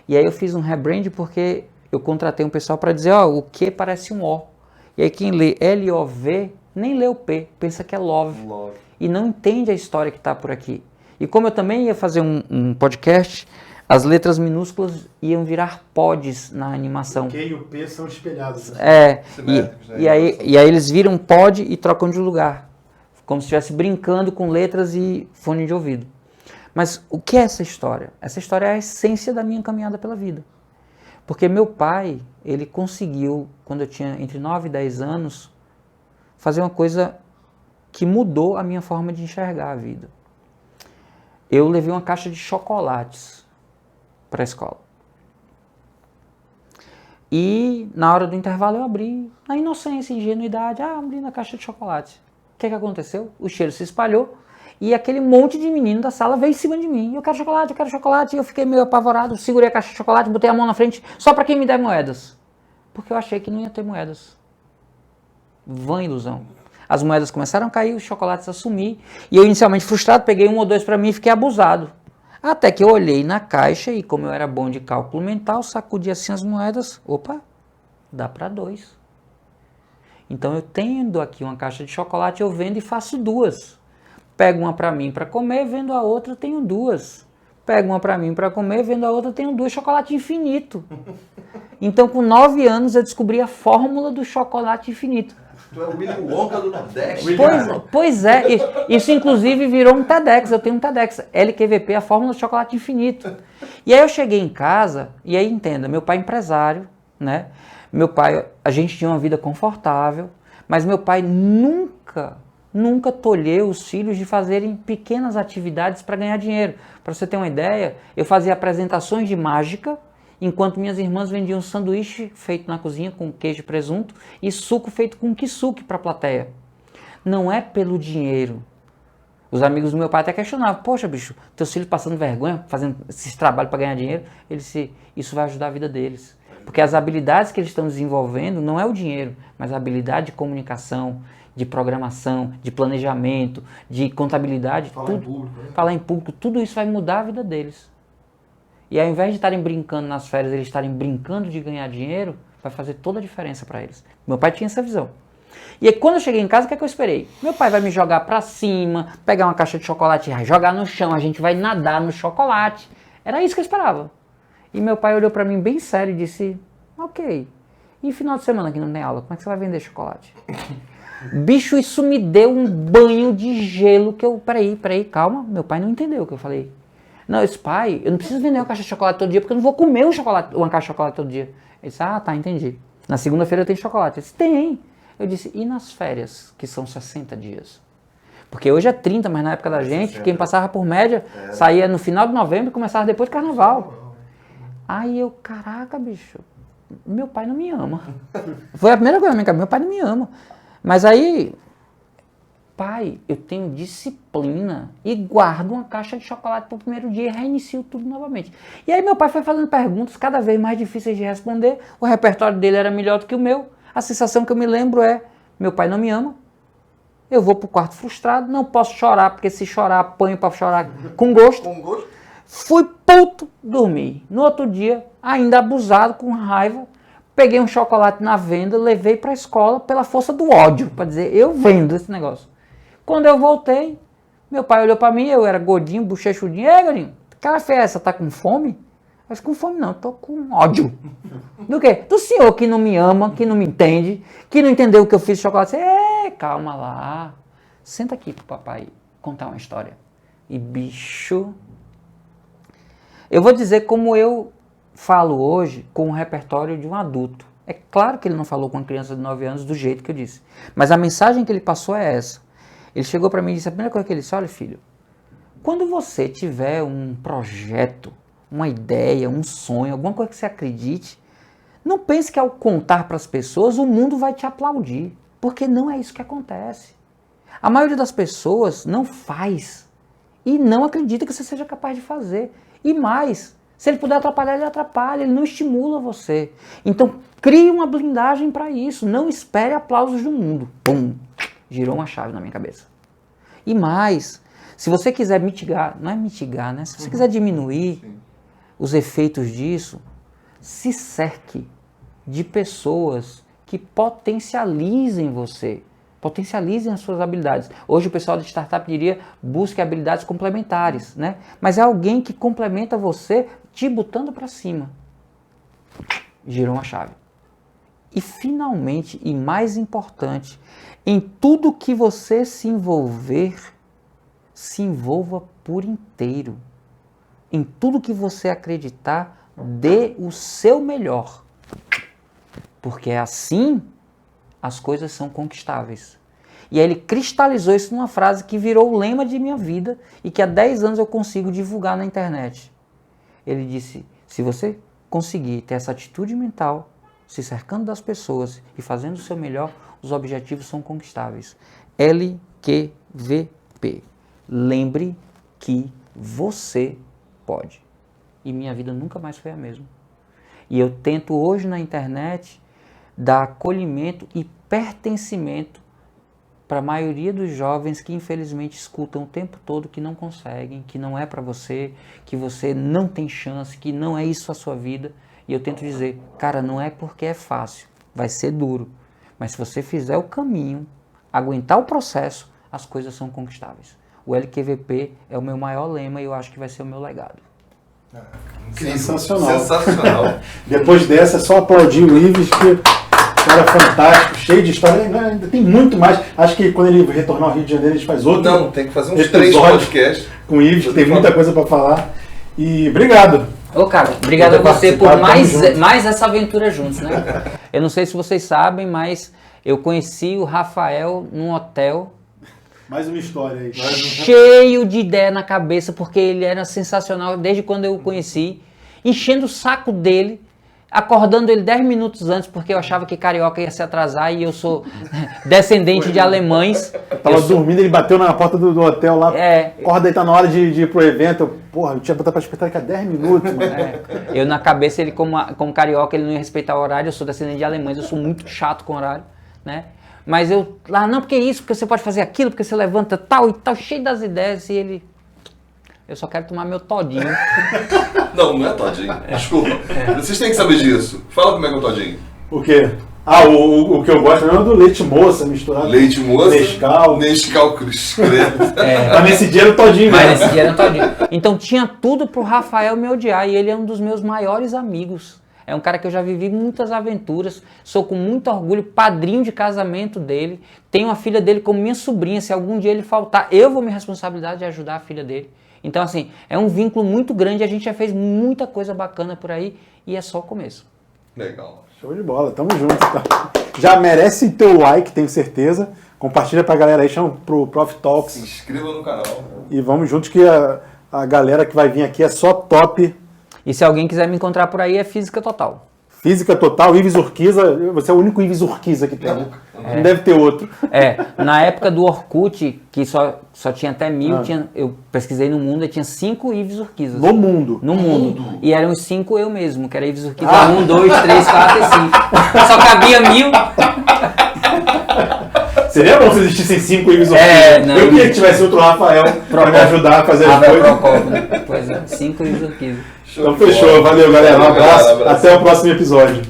E aí eu fiz um rebrand porque eu contratei um pessoal para dizer, ó, o Q parece um O. E aí quem lê L-O-V, nem lê o P, pensa que é love. E não entende a história que está por aqui. E como eu também ia fazer um podcast, as letras minúsculas iam virar pods na animação. O Q e o P são espelhados. E aí eles viram pod e trocam de lugar. Como se estivesse brincando com letras e fone de ouvido. Mas o que é essa história? Essa história é a essência da minha caminhada pela vida. Porque meu pai, ele conseguiu, quando eu tinha entre 9 e 10 anos, fazer uma coisa que mudou a minha forma de enxergar a vida. Eu levei uma caixa de chocolates para a escola. E na hora do intervalo eu abri, na inocência, ingenuidade, abri na caixa de chocolate. O que aconteceu? O cheiro se espalhou e aquele monte de menino da sala veio em cima de mim. Eu quero chocolate, eu quero chocolate. E eu fiquei meio apavorado, segurei a caixa de chocolate, botei a mão na frente, só para quem me der moedas. Porque eu achei que não ia ter moedas. Vã ilusão. As moedas começaram a cair, os chocolates a sumir. E eu, inicialmente frustrado, peguei 1 ou 2 para mim e fiquei abusado. Até que eu olhei na caixa e, como eu era bom de cálculo mental, sacudi assim as moedas. Opa, dá para 2. Então eu tendo aqui uma caixa de chocolate, eu vendo e faço 2. Pego uma para mim para comer, vendo a outra, tenho 2. Pego uma para mim para comer, vendo a outra, tenho 2. Chocolate infinito. Então com 9 anos eu descobri a fórmula do chocolate infinito. Tu é o Willy Wonka do Nordeste. Pois é, isso inclusive virou um TEDx, eu tenho um TEDx, LQVP, a fórmula do chocolate infinito. E aí eu cheguei em casa, e aí entenda, meu pai é empresário, né? Meu pai, a gente tinha uma vida confortável, mas meu pai nunca tolheu os filhos de fazerem pequenas atividades para ganhar dinheiro. Para você ter uma ideia, eu fazia apresentações de mágica, enquanto minhas irmãs vendiam sanduíche feito na cozinha com queijo e presunto e suco feito com kisuke para a plateia. Não é pelo dinheiro. Os amigos do meu pai até questionavam, poxa bicho, teus filhos passando vergonha, fazendo esses trabalhos para ganhar dinheiro, ele disse, isso vai ajudar a vida deles. Porque as habilidades que eles estão desenvolvendo não é o dinheiro, mas a habilidade de comunicação, de programação, de planejamento, de contabilidade, falar em público, tudo isso vai mudar a vida deles. E ao invés de estarem brincando nas férias, eles estarem brincando de ganhar dinheiro, vai fazer toda a diferença para eles. Meu pai tinha essa visão. E aí quando eu cheguei em casa, o que é que eu esperei? Meu pai vai me jogar para cima, pegar uma caixa de chocolate e jogar no chão, a gente vai nadar no chocolate. Era isso que eu esperava. E meu pai olhou para mim bem sério e disse, ok, e final de semana que não tem aula, como é que você vai vender chocolate? Bicho, isso me deu um banho de gelo que eu, peraí, calma, meu pai não entendeu o que eu falei. Não, esse pai, eu não preciso vender uma caixa de chocolate todo dia, porque eu não vou comer uma caixa de chocolate todo dia. Ele disse, tá, entendi. Na segunda-feira eu tenho chocolate. Eu disse, tem. Eu disse, e nas férias, que são 60 dias? Porque hoje é 30, mas na época da gente, quem passava por média, saía no final de novembro e começava depois do carnaval. Aí eu, caraca, bicho, meu pai não me ama. Foi a primeira coisa na minha cabeça, meu pai não me ama. Mas aí, pai, eu tenho disciplina e guardo uma caixa de chocolate para o primeiro dia e reinicio tudo novamente. E aí meu pai foi fazendo perguntas cada vez mais difíceis de responder, o repertório dele era melhor do que o meu. A sensação que eu me lembro é, meu pai não me ama, eu vou pro quarto frustrado, não posso chorar, porque se chorar, apanho para chorar com gosto. Fui puto, dormi. No outro dia, ainda abusado, com raiva, peguei um chocolate na venda, levei para a escola pela força do ódio, para dizer, eu vendo esse negócio. Quando eu voltei, meu pai olhou para mim, eu era gordinho, bochechudinho, gordinho, que cara feia essa, tá com fome? Eu disse, com fome não, tô com ódio. Do quê? Do senhor que não me ama, que não me entende, que não entendeu o que eu fiz de chocolate. Calma lá, senta aqui pro papai contar uma história. E bicho, eu vou dizer como eu falo hoje com o repertório de um adulto. É claro que ele não falou com uma criança de 9 anos do jeito que eu disse, mas a mensagem que ele passou é essa. Ele chegou para mim e disse, a primeira coisa que ele disse, olha filho, quando você tiver um projeto, uma ideia, um sonho, alguma coisa que você acredite, não pense que ao contar para as pessoas o mundo vai te aplaudir, porque não é isso que acontece. A maioria das pessoas não faz e não acredita que você seja capaz de fazer. E mais, se ele puder atrapalhar, ele atrapalha, ele não estimula você. Então, crie uma blindagem para isso, não espere aplausos do mundo. Pum! Girou uma chave na minha cabeça. E mais, se você quiser mitigar, não é mitigar, né? Se você quiser diminuir os efeitos disso, se cerque de pessoas que potencializem você, potencializem as suas habilidades. Hoje o pessoal de startup diria, busque habilidades complementares, né? Mas é alguém que complementa você te botando para cima. Girou uma chave. E finalmente, e mais importante, em tudo que você se envolver, se envolva por inteiro. Em tudo que você acreditar, dê o seu melhor. Porque assim as coisas são conquistáveis. E aí ele cristalizou isso numa frase que virou o lema de minha vida e que há 10 anos eu consigo divulgar na internet. Ele disse, se você conseguir ter essa atitude mental, se cercando das pessoas e fazendo o seu melhor, os objetivos são conquistáveis. LQVP. Lembre que você pode. E minha vida nunca mais foi a mesma. E eu tento hoje na internet dar acolhimento e pertencimento para a maioria dos jovens que infelizmente escutam o tempo todo que não conseguem, que não é para você, que você não tem chance, que não é isso a sua vida. E eu tento dizer, cara, não é porque é fácil, vai ser duro. Mas se você fizer o caminho, aguentar o processo, as coisas são conquistáveis. O LQVP é o meu maior lema e eu acho que vai ser o meu legado. Sensacional. Sensacional. Depois dessa, é só aplaudir o Ives, que cara fantástico, cheio de história. Ainda tem muito mais. Acho que quando ele retornar ao Rio de Janeiro, a gente faz outro. Não, tem que fazer uns 3 podcasts com o Ives, que tem muita coisa para falar. E obrigado. Ô, cara, obrigado a você por mais essa aventura juntos, né? Eu não sei se vocês sabem, mas eu conheci o Rafael num hotel. Mais uma história aí. Cheio de ideia na cabeça, porque ele era sensacional desde quando eu o conheci. Enchendo o saco dele, acordando ele 10 minutos antes, porque eu achava que carioca ia se atrasar e eu sou descendente de alemães. Tava dormindo, ele bateu na porta do hotel lá. Acorda aí, tá na hora de ir pro evento. Porra, eu tinha botado pra respeitar daqui a 10 minutos, mano. Eu na cabeça, ele como carioca, ele não ia respeitar o horário, eu sou descendente de alemães, eu sou muito chato com horário, né? Mas eu lá, não, porque isso, porque você pode fazer aquilo, porque você levanta tal e tal, cheio das ideias, e ele... Eu só quero tomar meu todinho. Não é todinho. Desculpa. Vocês têm que saber disso. Fala como é que é o todinho. O quê? Ah, o que eu gosto mesmo é do leite moça misturado. Leite moça? Nescau. Nescau Cruz. Mas nesse dia era o todinho mesmo. Mas nesse dia era o todinho. Então tinha tudo pro Rafael me odiar, e ele é um dos meus maiores amigos. É um cara que eu já vivi muitas aventuras, sou com muito orgulho padrinho de casamento dele, tenho a filha dele como minha sobrinha, se algum dia ele faltar, eu vou me responsabilidade de ajudar a filha dele. Então assim, é um vínculo muito grande, a gente já fez muita coisa bacana por aí e é só o começo. Legal. Show de bola, tamo junto. Então. Já merece teu like, tenho certeza. Compartilha pra galera aí, chama pro Prof Talks. Se inscreva no canal. E vamos juntos que a galera que vai vir aqui é só top. E se alguém quiser me encontrar por aí, é Física Total. Física Total, Ives Urquiza. Você é o único Ives Urquiza que tem. Não deve ter outro. Na época do Orkut, que só tinha até 1000, eu pesquisei no mundo e tinha 5 Ives Urquizas. No mundo? No mundo. E eram os 5 eu mesmo, que era Ives Urquiza 1, 2, 3, 4 e 5. Só cabia 1000. Seria bom se existissem 5 Ives Urquiza. Eu queria que tivesse outro Rafael para me ajudar a fazer as coisas. Né? Pois é, 5 Ives Urquiza. Então fechou, valeu galera, um abraço, até o próximo episódio.